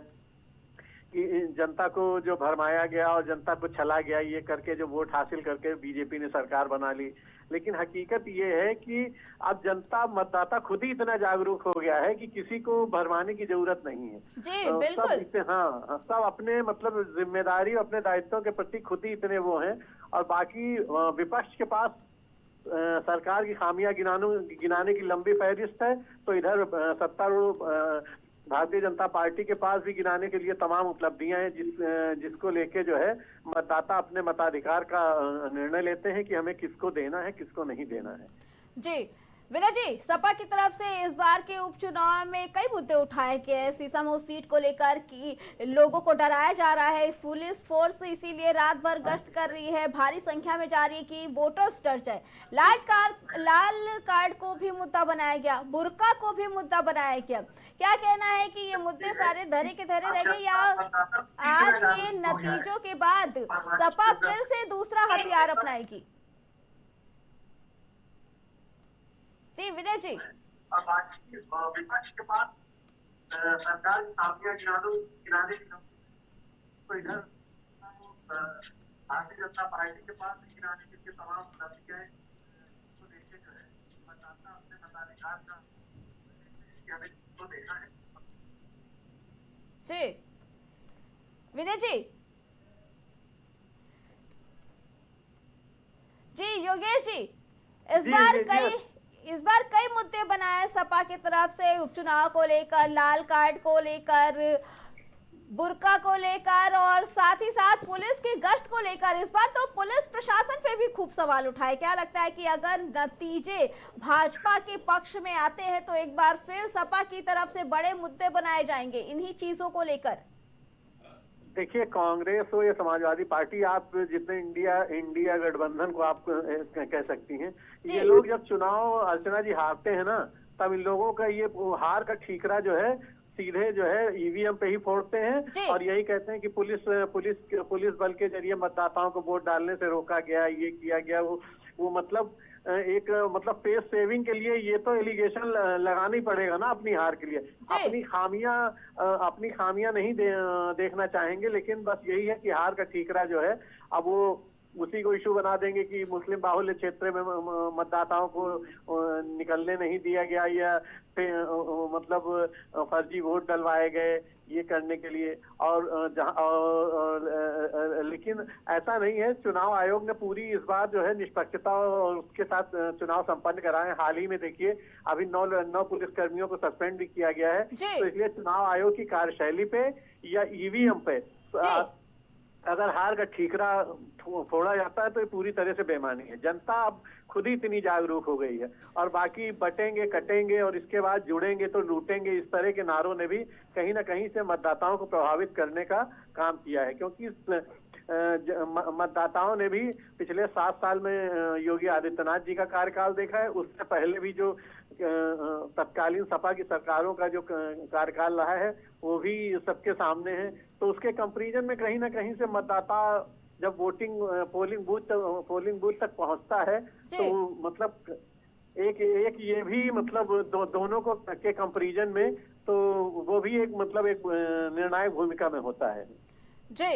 कि जनता को जो भरमाया गया और जनता को छला गया, ये करके जो वोट हासिल करके बीजेपी ने सरकार बना ली। लेकिन हकीकत ये है कि अब जनता, मतदाता खुद ही इतना जागरूक हो गया है कि किसी को भरमाने की जरूरत नहीं है। जी बिल्कुल। सब अपने मतलब जिम्मेदारी, अपने दायित्वों के प्रति खुद ही इतने वो हैं। और बाकी विपक्ष के पास सरकार की खामियां गिनाने की लंबी फहरिस्त है, तो इधर सत्तारूढ़ भारतीय जनता पार्टी के पास भी गिनाने के लिए तमाम उपलब्धियां हैं, जिसको लेके जो है मतदाता अपने मताधिकार का निर्णय लेते हैं कि हमें किसको देना है, किसको नहीं देना है। जी विनय जी, सपा की तरफ से इस बार के उपचुनाव में कई मुद्दे उठाए गए हैं। सीसामऊ सीट को लेकर कि लोगों को डराया जा रहा है, पुलिस फोर्स इसीलिए रात भर गश्त कर रही है, भारी संख्या में जा रही है कि वोटर्स डर जाए। लाल कार्ड को भी मुद्दा बनाया गया, बुर्का को भी मुद्दा बनाया गया। क्या कहना है कि ये मुद्दे सारे धरे के धरे रह गए, या आज के नतीजों के बाद सपा फिर से दूसरा हथियार अपनाएगी? जी विनय जी, विपक्ष के पास सरकार खामियां गिनाने की तो इधर भारतीय जनता पार्टी के पास गिनाने के लिए तमाम उपलब्धियां हैं, तो देखे जो है मतदाता अपने मताधिकार का हमें तो देना है। जी विनय जी, जी योगेश जी, इस बार कई मुद्दे बनाए सपा की तरफ से उपचुनाव को लेकर, लाल कार्ड को लेकर, बुर्का को लेकर और साथ ही साथ पुलिस की गश्त को लेकर। इस बार तो पुलिस प्रशासन पे भी खूब सवाल उठाए। क्या लगता है कि अगर नतीजे भाजपा के पक्ष में आते हैं तो एक बार फिर सपा की तरफ से बड़े मुद्दे बनाए जाएंगे इन्हीं चीजों को लेकर? देखिए, कांग्रेस हो या समाजवादी पार्टी, आप जितने इंडिया गठबंधन को आप कह सकती हैं, ये लोग जब चुनाव अर्चना जी हारते हैं ना, तब इन लोगों का ये हार का ठीकरा जो है सीधे जो है ईवीएम पे ही फोड़ते हैं और यही कहते हैं कि पुलिस बल के जरिए मतदाताओं को वोट डालने से रोका गया, ये किया गया, वो मतलब एक मतलब फेस सेविंग के लिए ये तो एलिगेशन लगाना ही पड़ेगा ना अपनी हार के लिए। अपनी खामियां नहीं देखना चाहेंगे, लेकिन बस यही है कि हार का ठीकरा जो है अब वो उसी को इशू बना देंगे कि मुस्लिम बाहुल्य क्षेत्र में मतदाताओं को निकलने नहीं दिया गया या मतलब फर्जी वोट डलवाए गए, ये करने के लिए। लेकिन ऐसा नहीं है, चुनाव आयोग ने पूरी इस बार जो है निष्पक्षता और उसके साथ चुनाव संपन्न कराए। हाल ही में देखिए अभी 9 पुलिस कर्मियों को सस्पेंड भी किया गया है। तो इसलिए चुनाव आयोग की कार्यशैली पे या ईवीएम पे अगर हार का ठीकरा फोड़ा जाता है तो ये पूरी तरह से बेईमानी है। जनता अब खुद ही इतनी जागरूक हो गई है और बाकी बटेंगे कटेंगे और इसके बाद जुड़ेंगे तो लूटेंगे, इस तरह के नारों ने भी कहीं ना कहीं से मतदाताओं को प्रभावित करने का काम किया है। क्योंकि मतदाताओं ने भी पिछले 7 साल में योगी आदित्यनाथ जी का कार्यकाल देखा है, उससे पहले भी जो तत्कालीन सपा की सरकारों का जो कार्यकाल रहा है वो भी सबके सामने है। तो उसके कंपैरिजन में कहीं ना कहीं से मतदाता जब पोलिंग बूथ तक पहुंचता है तो मतलब एक ये भी मतलब दोनों को के कंपैरिजन में तो वो भी एक मतलब एक निर्णायक भूमिका में होता है। जी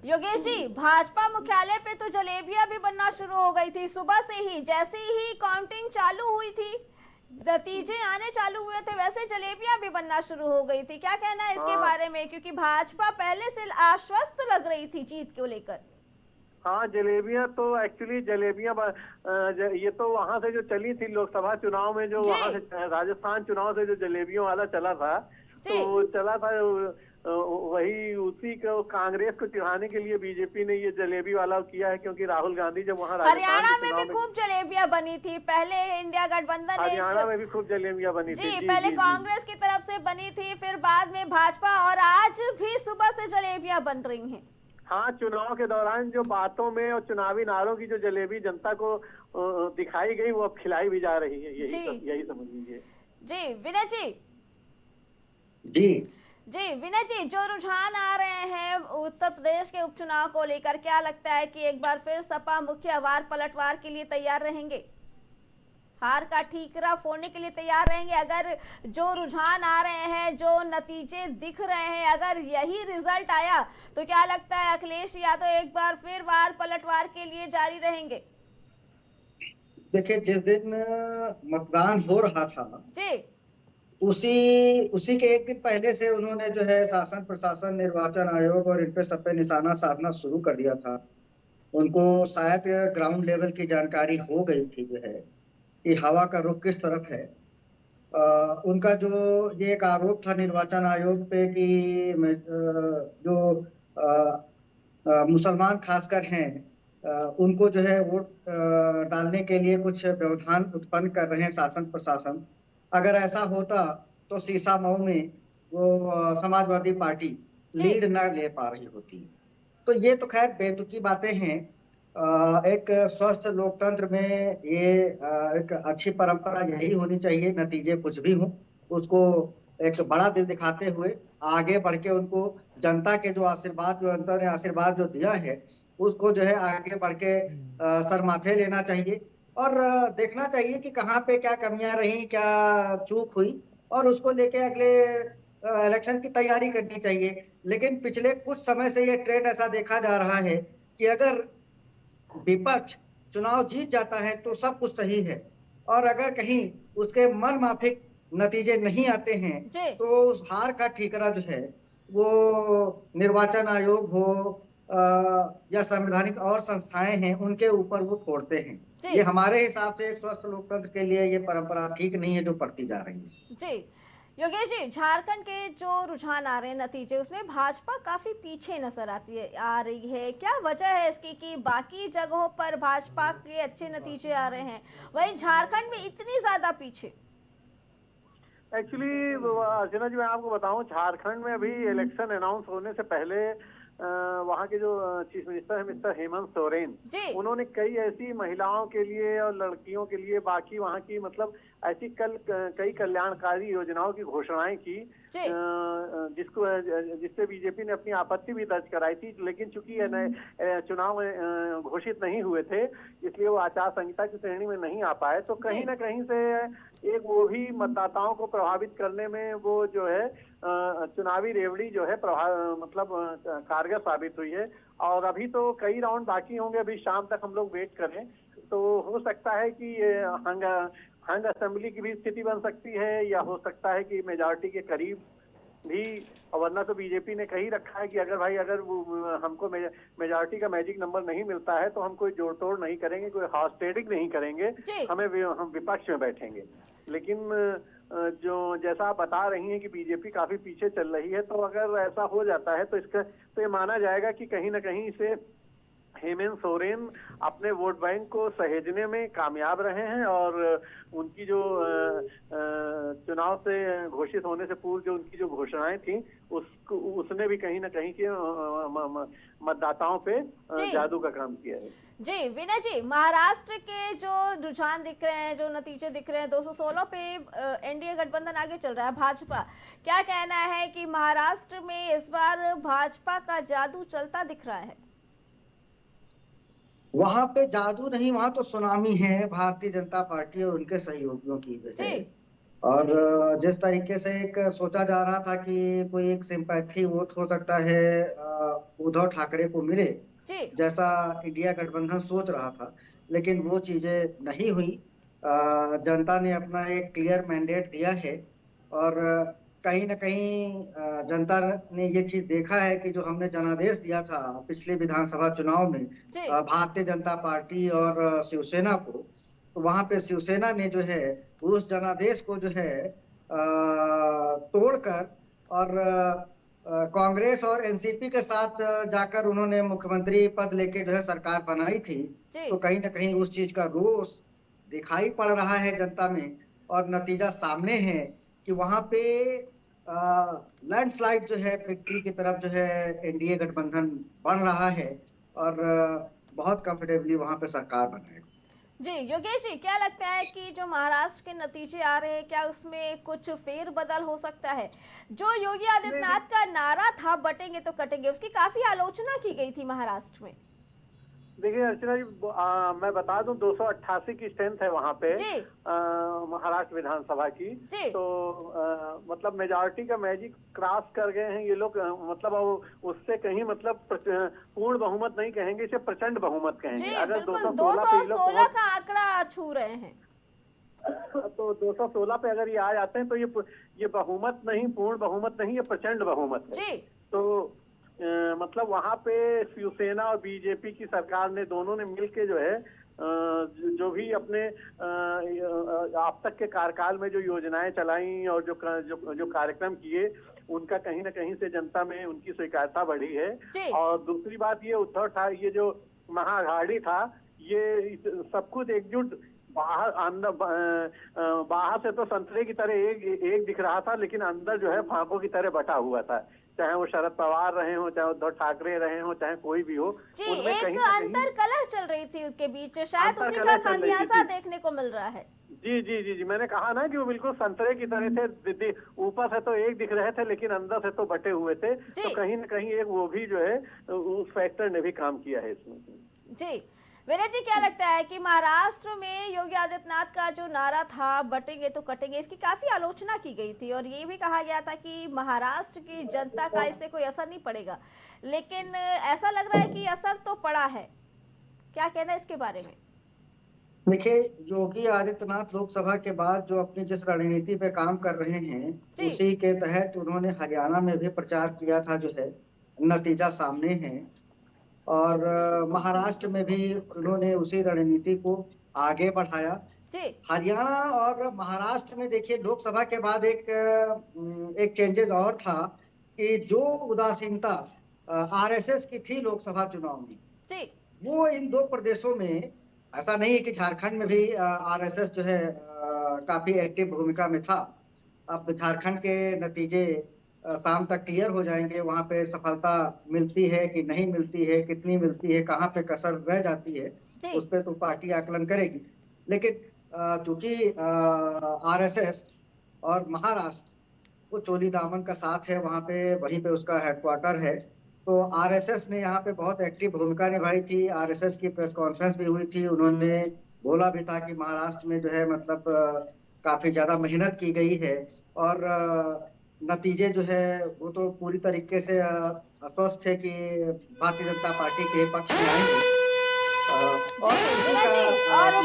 योगेश जी, भाजपा मुख्यालय पे तो जलेबियां भी बनना शुरू हो गई थी सुबह से ही। जैसे ही काउंटिंग चालू हुई थी, नतीजे आने चालू हुए थे, वैसे जलेबियां भी बनना शुरू हो गई थी। क्या कहना है इसके बारे में, क्योंकि भाजपा पहले से आश्वस्त लग रही थी जीत को लेकर? हाँ, जलेबियां तो एक्चुअली ये तो वहां से जो चली थी लोकसभा चुनाव में, जो वहां से राजस्थान चुनाव से जो जलेबियों वाला चला था, तो चला था वही, उसी को कांग्रेस को चिढ़ाने के लिए बीजेपी ने ये जलेबी वाला किया है। क्योंकि राहुल गांधी जब वहाँ हरियाणा में भी खूब जलेबियां बनी थी, पहले इंडिया गठबंधन हरियाणा में भी खूब जलेबियां बनी थी। पहले कांग्रेस की तरफ से बनी थी, फिर बाद में भाजपा, और आज भी सुबह से जलेबियां बन रही हैं। हाँ, चुनाव के दौरान जो बातों में और चुनावी नारों की जो जलेबी जनता को दिखाई गई वो अब खिलाई भी जा रही है, यही समझ लीजिए। जी विनय जी, जी विनय जी, जो रुझान आ रहे हैं उत्तर प्रदेश के उपचुनाव को लेकर, क्या लगता है कि एक बार फिर सपा मुख्य वार पलटवार के लिए तैयार रहेंगे? हार का ठीकरा फोड़ने के लिए तैयार रहेंगे? अगर जो रुझान आ रहे हैं, जो नतीजे दिख रहे हैं, अगर यही रिजल्ट आया तो क्या लगता है अखिलेश यादव एक बार फिर वार पलटवार के लिए जारी रहेंगे? देखिए, जिस दिन मतदान हो रहा था जी, उसी के एक दिन पहले से उन्होंने जो है शासन प्रशासन निर्वाचन आयोग और इन पे सब पे निशाना साधना शुरू कर दिया था। उनको शायद ग्राउंड लेवल की जानकारी हो गई थी जो है कि हवा का रुख किस तरफ है। उनका जो ये एक आरोप था निर्वाचन आयोग पे कि जो मुसलमान खासकर हैं, उनको जो है वोट डालने के लिए कुछ व्यवधान उत्पन्न कर रहे हैं शासन प्रशासन। अगर ऐसा होता तो सीसामऊ में वो समाजवादी पार्टी लीड न ले पा रही होती। तो ये तो खैर बेतुकी बातें हैं। एक स्वस्थ लोकतंत्र में ये एक अच्छी परंपरा यही होनी चाहिए, नतीजे कुछ भी हों उसको एक बड़ा दिल दिखाते हुए आगे बढ़ के उनको जनता के जो आशीर्वाद, जो जनता ने आशीर्वाद जो दिया है उसको जो है आगे बढ़ के सर माथे लेना चाहिए और देखना चाहिए कि कहाँ पे क्या कमियां रही, क्या चूक हुई और उसको लेके अगले इलेक्शन की तैयारी करनी चाहिए। लेकिन पिछले कुछ समय से ये ट्रेंड ऐसा देखा जा रहा है कि अगर विपक्ष चुनाव जीत जाता है तो सब कुछ सही है और अगर कहीं उसके मन माफिक नतीजे नहीं आते हैं तो उस हार का ठीकरा जो है वो निर्वाचन आयोग हो या संवैधानिक और संस्थाएं हैं उनके ऊपर वो फोड़ते हैं। ये हमारे हिसाब से एक स्वस्थ लोकतंत्र के लिए ये परंपरा ठीक नहीं है जो बढ़ती जा रही है। जी योगेश जी, झारखंड के जो रुझान आ रहे हैं नतीजे, उसमें भाजपा काफी पीछे नजर आ रही है। क्या वजह है इसकी कि बाकी जगहों पर भाजपा के अच्छे नतीजे आ रहे हैं, वहीं झारखंड में इतनी ज्यादा पीछे? एक्चुअली अर्चना जी, मैं आपको बताऊं, झारखंड में अभी इलेक्शन अनाउंस होने से पहले वहाँ के जो चीफ मिनिस्टर है मिस्टर हेमंत सोरेन, उन्होंने कई ऐसी महिलाओं के लिए और लड़कियों के लिए, बाकी वहाँ की मतलब ऐसी कई कल्याणकारी योजनाओं की घोषणाएं की जिससे बीजेपी ने अपनी आपत्ति भी दर्ज कराई थी। लेकिन चूंकि चुनाव घोषित नहीं हुए थे इसलिए वो आचार संहिता की श्रेणी में नहीं आ पाए। तो कहीं ना कहीं से एक वो भी मतदाताओं को प्रभावित करने में वो जो है चुनावी रेवड़ी जो है मतलब कारगर साबित हुई है। और अभी तो कई राउंड बाकी होंगे, अभी शाम तक हम लोग वेट करें तो हो सकता है कि हंग असेंबली की भी स्थिति बन सकती है या हो सकता है कि मेजॉरिटी के करीब भी। वरना तो बीजेपी ने कही रखा है कि अगर हमको मेजॉरिटी का मैजिक नंबर नहीं मिलता है तो हम कोई जोड़ तोड़ नहीं करेंगे, कोई हॉर्स ट्रेडिंग नहीं करेंगे, हम विपक्ष में बैठेंगे। लेकिन जो जैसा आप बता रही हैं कि बीजेपी काफी पीछे चल रही है, तो अगर ऐसा हो जाता है तो ये माना जाएगा कि कहीं ना कहीं से हेमंत सोरेन अपने वोट बैंक को सहेजने में कामयाब रहे हैं और उनकी जो चुनाव से घोषित होने से पूर्व जो उनकी जो घोषणाएं थी उसने भी कहीं ना कहीं के मतदाताओं पे जादू का काम किया है। जी विनय जी, महाराष्ट्र के जो रुझान दिख रहे हैं, जो नतीजे दिख रहे हैं, 216 पे एनडीए गठबंधन आगे चल रहा है। भाजपा, क्या कहना है कि महाराष्ट्र में इस बार भाजपा का जादू चलता दिख रहा है? वहां पे जादू नहीं, वहां तो सुनामी है भारतीय जनता पार्टी और उनके सहयोगियों की वजह। और जिस तरीके से एक सोचा जा रहा था कि कोई एक सिंपैथी वोट हो सकता है उद्धव ठाकरे को मिले, जैसा इंडिया गठबंधन सोच रहा था, लेकिन वो चीजें नहीं हुई। जनता ने अपना एक क्लियर मैंडेट दिया है और कहीं ना कहीं जनता ने ये चीज देखा है कि जो हमने जनादेश दिया था पिछले विधानसभा चुनाव में भारतीय जनता पार्टी और शिवसेना को, तो वहां पे शिवसेना ने जो है उस जनादेश को जो है तोड़कर और कांग्रेस और एनसीपी के साथ जाकर उन्होंने मुख्यमंत्री पद लेके जो है सरकार बनाई थी। तो कहीं ना कहीं उस चीज का रोष दिखाई पड़ रहा है जनता में और नतीजा सामने है कि वहां पे लैंडस्लाइड जो है विक्ट्री की तरफ जो है एनडीए गठबंधन बढ़ रहा है और बहुत कंफर्टेबली वहां पे सरकार बनाएगा। जी योगेश जी, क्या लगता है कि जो महाराष्ट्र के नतीजे आ रहे हैं, क्या उसमें कुछ फेर बदल हो सकता है? जो योगी आदित्यनाथ का नारा था बटेंगे तो कटेंगे, उसकी काफी आलोचना की गई थी महाराष्ट्र में। देखिए अर्चना जी, मैं बता दूं 288 की स्ट्रेंथ है वहाँ पे जी। महाराष्ट्र विधानसभा की। जी। तो मतलब मेजॉरिटी का मैजिक क्रॉस कर गए हैं ये लोग। मतलब उससे कहीं मतलब पूर्ण बहुमत नहीं कहेंगे, इसे प्रचंड बहुमत कहेंगे। जी, अगर बिल्कुल 216 पे ये लोग 216 का आंकड़ा छू रहे हैं। तो 216 पे अगर ये आ जाते हैं तो ये बहुमत नहीं, पूर्ण बहुमत नहीं, ये प्रचंड बहुमत है जी। तो मतलब वहाँ पे शिवसेना और बीजेपी की सरकार ने, दोनों ने मिलके जो है जो भी अपने अब तक के कार्यकाल में जो योजनाएं चलाई और जो कार्यक्रम किए, उनका कहीं ना कहीं से जनता में उनकी स्वीकार्यता बढ़ी है। और दूसरी बात ये ये जो महाअघाड़ी था, ये सब कुछ एकजुट, बाहर से तो संतरे की तरह एक दिख रहा था, लेकिन अंदर जो है फांकों की तरह बटा हुआ था। चाहे वो शरद पवार रहे हो, चाहे उद्धव ठाकरे रहे हो, चाहे कोई भी हो, जी, एक अंतर कलह चल रही थी उसके बीच, शायद उसी का खामियाजा देखने को मिल रहा है। जी जी जी जी, मैंने कहा ना कि वो बिल्कुल संतरे की तरह थे। ऊपर से तो एक दिख रहे थे, लेकिन अंदर से तो बटे हुए थे। तो कहीं ना कहीं एक वो भी जो है उस फैक्टर ने भी काम किया है इसमें। जी, विनय जी, क्या लगता है कि महाराष्ट्र में योगी आदित्यनाथ का जो नारा था बटेंगे तो कटेंगे, इसकी काफी आलोचना की गई थी और ये भी कहा गया था कि महाराष्ट्र की जनता का इससे कोई असर नहीं पड़ेगा, लेकिन ऐसा लग रहा है कि असर तो पड़ा है। क्या कहना है इसके बारे में? देखिए, योगी आदित्यनाथ लोकसभा के बाद जो अपनी जिस रणनीति पे काम कर रहे हैं, उसी के तहत उन्होंने हरियाणा में भी प्रचार किया था, जो है नतीजा सामने है। और महाराष्ट्र में भी उन्होंने उसी रणनीति को आगे बढ़ाया। हरियाणा और महाराष्ट्र में देखिए, लोकसभा के बाद एक चेंजेस और था कि जो उदासीनता आरएसएस की थी लोकसभा चुनाव में, वो इन दो प्रदेशों में, ऐसा नहीं है कि झारखंड में भी आरएसएस जो है काफी एक्टिव भूमिका में था। अब झारखंड के नतीजे शाम तक क्लियर हो जाएंगे, वहां पे सफलता मिलती है कि नहीं मिलती है, कितनी मिलती है, कहाँ पे कसर रह जाती है, उस पे तो पार्टी आकलन करेगी। लेकिन चूंकि आरएसएस और महाराष्ट्र वो चोली दामन का साथ है, वहां पे वहीं पे उसका हेडक्वार्टर है, तो आरएसएस ने यहाँ पे बहुत एक्टिव भूमिका निभाई थी। आरएसएस की प्रेस कॉन्फ्रेंस भी हुई थी, उन्होंने बोला भी था कि महाराष्ट्र में जो है मतलब काफी ज्यादा मेहनत की गई है और नतीजे जो है वो तो पूरी तरीके से स्वस्थ है कि भारतीय जनता पार्टी के पक्ष में आएंगे। और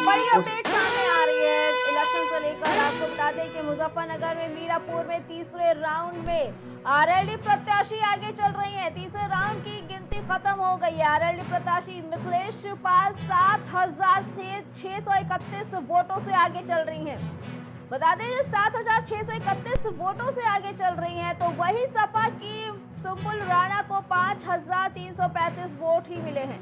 बड़ी अपडेट सामने आ रही है इलेक्शन को लेकर। आपको बता दें कि मुजफ्फरनगर में मीरापुर में तीसरे राउंड में आरएलडी प्रत्याशी आगे चल रही हैं। तीसरे राउंड की गिनती खत्म हो गई है। आरएलडी प्रत्याशी मिथिलेश पाल 7,631 वोटों से आगे चल रही हैं। बता दें 7,631 वोटों से आगे चल रही हैं, तो वही सपा की सुम्बुल राणा को 5,335 वोट ही मिले हैं।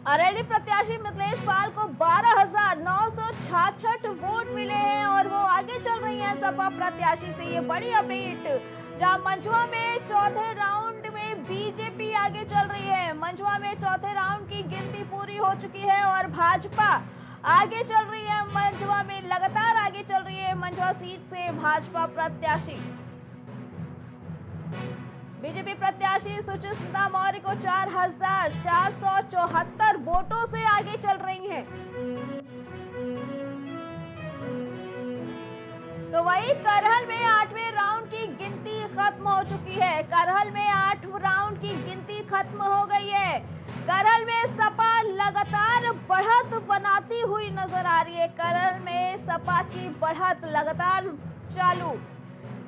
आरएलडी प्रत्याशी मिथिलेश पाल को 12,966 वोट मिले हैं और वो आगे चल रही हैं सपा प्रत्याशी से। ये बड़ी अपडेट, जहां मंझवा में चौथे राउंड में बीजेपी आगे चल रही है। मंझवा में चौथे राउंड की गिनती पूरी हो चुकी है और भाजपा आगे चल रही है। मंझवा में लगातार आगे चल रही है मंझवा सीट से भाजपा प्रत्याशी। बीजेपी प्रत्याशी सुचिस्मिता मौर्य को 4,474 वोटों से आगे चल रही हैं। तो वही करहल में 8वें राउंड की गिनती खत्म हो चुकी है। करहल में 8 राउंड की गिनती खत्म हो गई है। करहल में सपा लगातार बढ़त बनाती हुई नजर आ रही है। करहल में सपा की बढ़त लगातार चालू।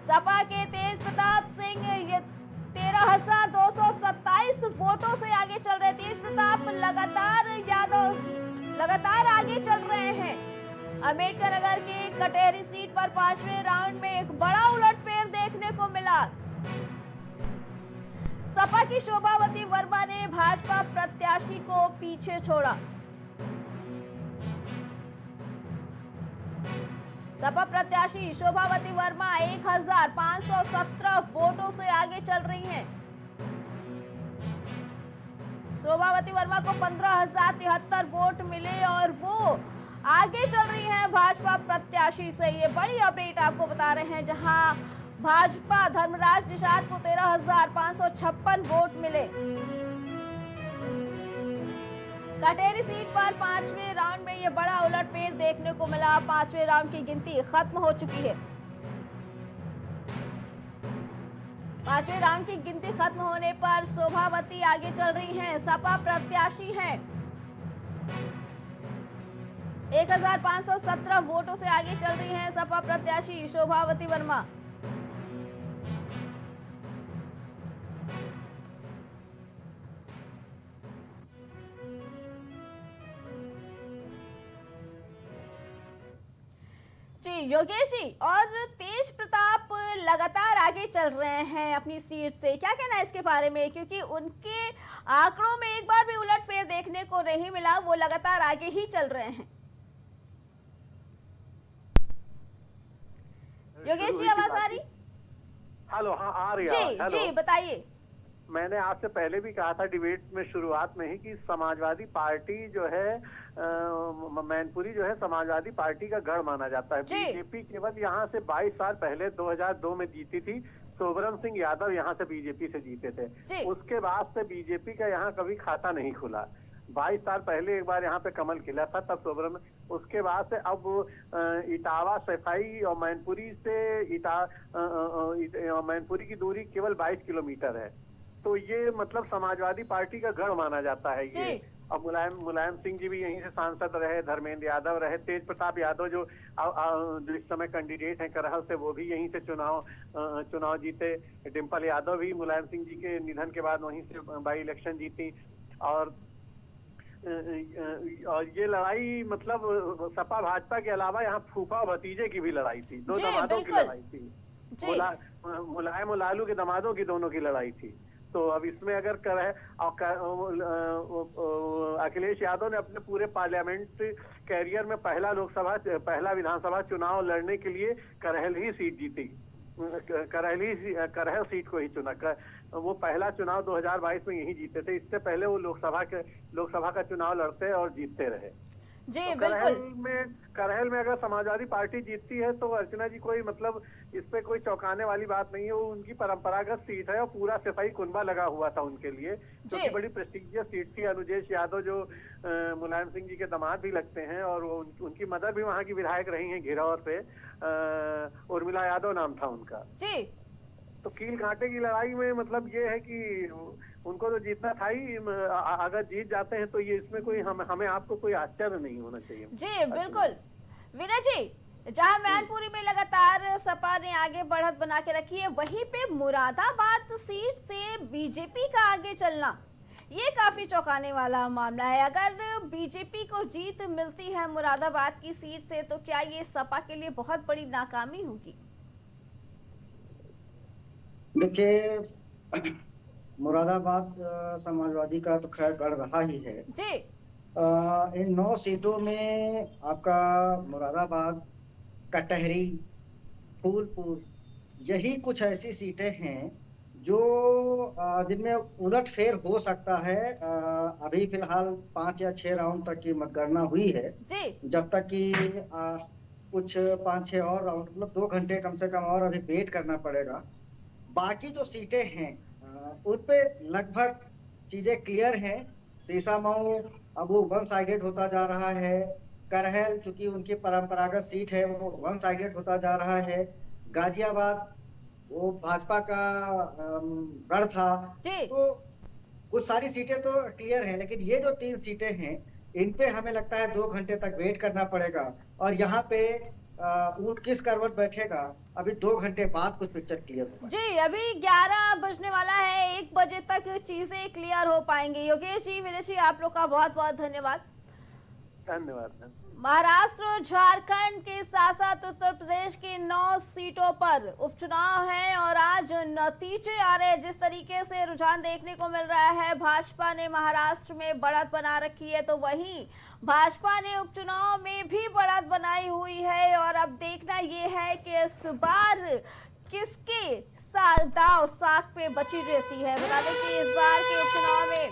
सपा के तेज प्रताप सिंह ये 13,227 वोटों से आगे चल रहे। तेज प्रताप लगातार आगे चल रहे हैं। अम्बेडकर नगर की कटेहरी सीट पर 5वें राउंड में एक बड़ा उलटफेर देखने को मिला। सपा की शोभावती वर्मा ने भाजपा प्रत्याशी को पीछे छोड़ा। सपा प्रत्याशी शोभावती वर्मा 1,517 वोटों से आगे चल रही हैं। शोभावती वर्मा को 15,073 वोट मिले और वो आगे चल रही हैं भाजपा प्रत्याशी से। ये बड़ी अपडेट आपको बता रहे हैं, जहां भाजपा धर्मराज निषाद को 13,556 वोट मिले। कटेरी सीट पर 5वें राउंड में ये बड़ा उलटफेर देखने को मिला। 5वें राउंड की गिनती खत्म हो चुकी है। 5वें राउंड की गिनती खत्म होने पर शोभावती आगे चल रही हैं। सपा प्रत्याशी हैं, 1517 वोटों से आगे चल रही हैं सपा प्रत्याशी शोभावती वर्मा। जी योगेश जी, और तेज प्रताप लगातार आगे चल रहे हैं अपनी सीट से, क्या कहना है इसके बारे में? क्योंकि उनके आंकड़ों में एक बार भी उलटफेर देखने को नहीं मिला, वो लगातार आगे ही चल रहे हैं। योगेश जी आवाज आ रही? हेलो, हाँ आ रही जी है। जी बताइए। मैंने आपसे पहले भी कहा था डिबेट में शुरुआत में ही कि समाजवादी पार्टी जो है मैनपुरी जो है समाजवादी पार्टी का गढ़ माना जाता है। बीजेपी केवल यहाँ से 22 साल पहले 2002 में जीती थी। सोबरम सिंह यादव यहाँ से बीजेपी से जीते थे। उसके बाद से बीजेपी का यहाँ कभी खाता नहीं खुला। 22 साल पहले एक बार यहाँ पे कमल खिला था, तब सोबरम। उसके बाद से अब इटावा सफाई और मैनपुरी से मैनपुरी की दूरी केवल 22 किलोमीटर है। तो ये मतलब समाजवादी पार्टी का गढ़ माना जाता है ये। अब मुलायम सिंह जी भी यहीं से सांसद रहे, धर्मेंद्र यादव रहे, तेज प्रताप यादव जो इस समय कैंडिडेट हैं करहल से, वो भी यहीं से चुनाव जीते। डिम्पल यादव भी मुलायम सिंह जी के निधन के बाद वहीं से बाई इलेक्शन जीती। और ये लड़ाई मतलब सपा भाजपा के अलावा यहाँ फूफा और भतीजे की भी लड़ाई थी, दो दामादों की लड़ाई थी। मुलायम और लालू के दामादों की दोनों की लड़ाई थी। तो अब इसमें अगर अखिलेश यादव ने अपने पूरे पार्लियामेंट कैरियर में पहला विधानसभा चुनाव लड़ने के लिए करहल ही सीट जीती। करहल सीट को ही चुना। वो पहला चुनाव 2022 में यही जीते थे। इससे पहले वो लोकसभा का चुनाव लड़ते और जीतते रहे। जी तो बिल्कुल। करहल में अगर समाजवादी पार्टी जीतती है तो अर्चना जी कोई मतलब इस पे कोई चौंकाने वाली बात नहीं है। वो उनकी परंपरागत सीट है और पूरा सफाई कुनबा लगा हुआ था उनके लिए, जो कि बड़ी प्रेस्टिजियस सीट थी। अनुजेश यादव जो मुलायम सिंह जी के दामाद भी लगते हैं, और उनकी मदर भी वहाँ की विधायक रही हैं घिरौर से। उर्मिला यादव नाम था उनका। जी। तो कील कांटे की लड़ाई में मतलब ये है कि उनको तो जीतना था ही। अगर जीत जाते हैं तो ये इसमें कोई हमें आपको कोई आश्चर्य नहीं होना चाहिए। जी बिल्कुल। विनय जी, जहां मैनपुरी में लगातार सपा ने आगे बढ़त बना के रखी है, वहीं पे मुरादाबाद सीट से बीजेपी का आगे चलना ये काफी चौंकाने वाला मामला है। अगर बीजेपी को जीत मिलती है मुरादाबाद की सीट से, तो क्या ये सपा के लिए बहुत बड़ी नाकामी होगी? देखिए, मुरादाबाद समाजवादी का तो खैर गढ़ रहा ही है जी। इन 9 सीटों में आपका मुरादाबाद, कटहरी, फूलपुर, यही कुछ ऐसी सीटें हैं जो जिनमें उलटफेर हो सकता है। अभी फिलहाल 5 या 6 राउंड तक की मतगणना हुई है जी। जब तक कि कुछ 5-6 और राउंड, मतलब 2 घंटे कम से कम और अभी वेट करना पड़ेगा। बाकी जो सीटें हैं उन पे लगभग चीजें क्लियर हैं। सीसामऊ अब वो वन साइडेड होता जा रहा है। करहल चूंकि उनकी परंपरागत सीट है वो वन साइडेड होता जा रहा है। गाजियाबाद वो भाजपा का गढ़ था। तो कुछ सारी सीटें तो क्लियर हैं, लेकिन ये जो 3 सीटें हैं इन पे हमें लगता है 2 घंटे तक वेट करना पड़ेगा। और यहाँ पे ऊंट किस करवट बैठेगा, अभी 2 घंटे बाद कुछ पिक्चर क्लियर होगा। जी, अभी 11 बजने वाला है, 1 बजे तक चीजें क्लियर हो पाएंगी। योगेश जी, विनय जी, आप लोग का बहुत बहुत धन्यवाद। धन्यवाद। महाराष्ट्र, झारखंड के साथ साथ उत्तर प्रदेश की 9 सीटों पर उपचुनाव है और आज नतीजे आ रहे हैं। जिस तरीके से रुझान देखने को मिल रहा है, भाजपा ने महाराष्ट्र में बढ़त बना रखी है, तो वहीं भाजपा ने उपचुनाव में भी बढ़त बनाई हुई है। और अब देखना ये है कि इस बार किसके दाव साख पे बची रहती है। बता दें कि इस बार के उपचुनाव में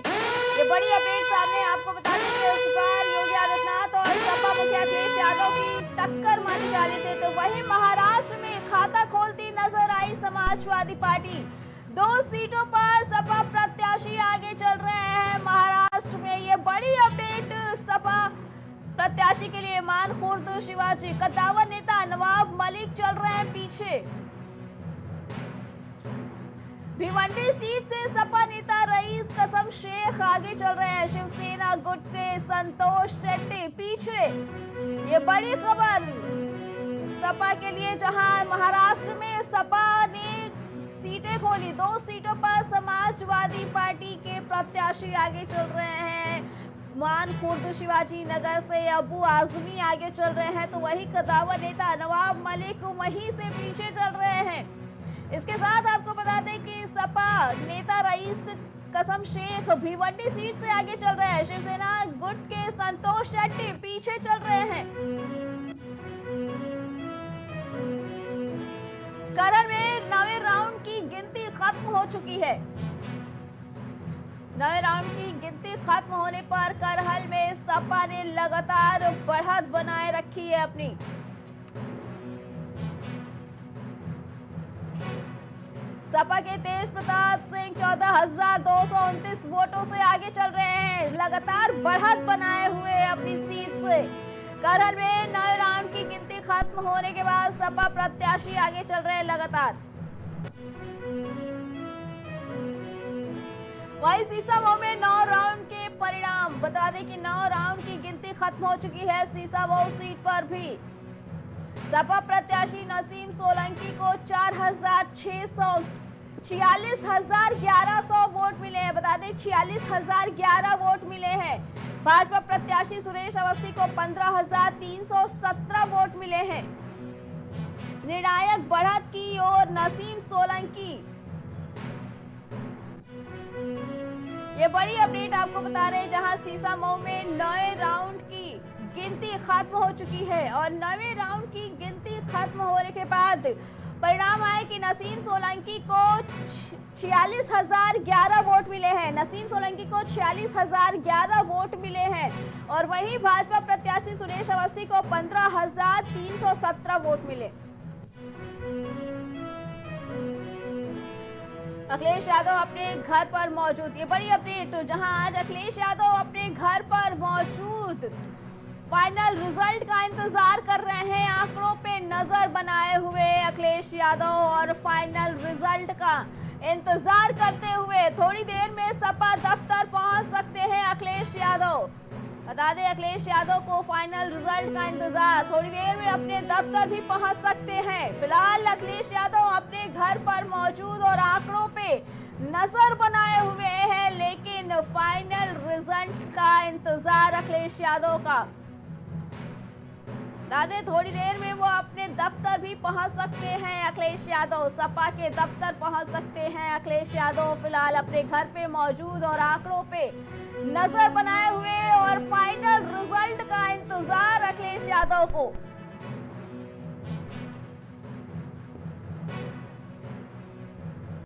ये बड़ी अपडेट सामने, आपको बता दें कि इस बार योगी आदित्यनाथ और सपा मुखिया अखिलेश यादव की टक्कर मानी जा रही थी, तो वहीं महाराष्ट्र में खाता खोलती नजर आई समाजवादी पार्टी। 2 सीटों पर सपा प्रत्याशी आगे चल रहे हैं। महाराष्ट्र में ये बड़ी अपडेट प्रत्याशी के लिए मान खुर्द शिवाजी, कद्दावर नेता नवाब मलिक चल रहे हैं पीछे। भिवंडी सीट से सपा नेता रईस कसम शेख आगे चल रहे हैं। शिवसेना गुट से संतोष शेट्टी पीछे। ये बड़ी खबर सपा के लिए, जहां महाराष्ट्र में सपा ने सीटें खोली। 2 सीटों पर समाजवादी पार्टी के प्रत्याशी आगे चल रहे हैं। मान खुर्द शिवाजी नगर से अबू आजमी आगे चल रहे हैं, तो वही कद्दावर नेता नवाब मलिक वहीं से पीछे चल रहे हैं। इसके साथ आपको बता दें कि सपा नेता रईस कसम शेख भिवंडी सीट से आगे चल रहे हैं। शिवसेना गुट के संतोष शेट्टी पीछे चल रहे हैं। करहल में 9वें राउंड की गिनती खत्म हो चुकी है। 9वें राउंड की गिनती खत्म होने पर करहल में सपा ने लगातार बढ़त बनाए रखी है अपनी। सपा के तेज प्रताप सिंह 14,229 वोटों से आगे चल रहे हैं, लगातार बढ़त बनाए हुए अपनी सीट से। करहल में 9वें राउंड की गिनती खत्म होने के बाद सपा प्रत्याशी आगे चल रहे हैं लगातार। वहीं सीसामऊ में 9 राउंड के परिणाम बता दें कि 9 राउंड की गिनती खत्म हो चुकी है। सीसामऊ सीट पर भी सपा प्रत्याशी नसीम सोलंकी को 46,1100 वोट मिले हैं। बता दें 46,011 वोट मिले हैं। भाजपा प्रत्याशी सुरेश अवस्थी को 15,317 वोट मिले हैं। निर्णायक बढ़त की ओर नसीम सोलंकी। ये बड़ी अपडेट आपको बता रहे हैं, जहां सीसामऊ में 9वें राउंड की गिनती खत्म हो चुकी है और 9वें राउंड की गिनती खत्म होने के बाद परिणाम आए कि नसीम सोलंकी को 46,011 वोट मिले हैं। नसीम सोलंकी को 46,011 वोट मिले हैं और वहीं भाजपा प्रत्याशी सुरेश अवस्थी को 15,317 वोट मिले। अखिलेश यादव अपने घर पर मौजूद। ये बड़ी अपडेट, जहां आज अखिलेश यादव अपने घर पर मौजूद फाइनल रिजल्ट का इंतजार कर रहे हैं। आंकड़ों पे नजर बनाए हुए अखिलेश यादव और फाइनल रिजल्ट का इंतजार करते हुए थोड़ी देर में सपा दफ्तर पहुंच सकते हैं अखिलेश यादव। बता दें अखिलेश यादव को फाइनल रिजल्ट का इंतजार, थोड़ी देर में अपने दफ्तर भी पहुंच सकते हैं। फिलहाल अखिलेश यादव अपने घर पर मौजूद और आंकड़ों पे नजर बनाए हुए हैं, लेकिन फाइनल रिजल्ट का इंतजार अखिलेश यादव का। दादे थोड़ी देर में वो अपने दफ्तर भी पहुंच सकते हैं। अखिलेश यादव सपा के दफ्तर पहुंच सकते हैं। अखिलेश यादव फिलहाल अपने घर पे मौजूद और आंकड़ों पे नजर बनाए हुए और फाइनल रिजल्ट का इंतजार अखिलेश यादव को।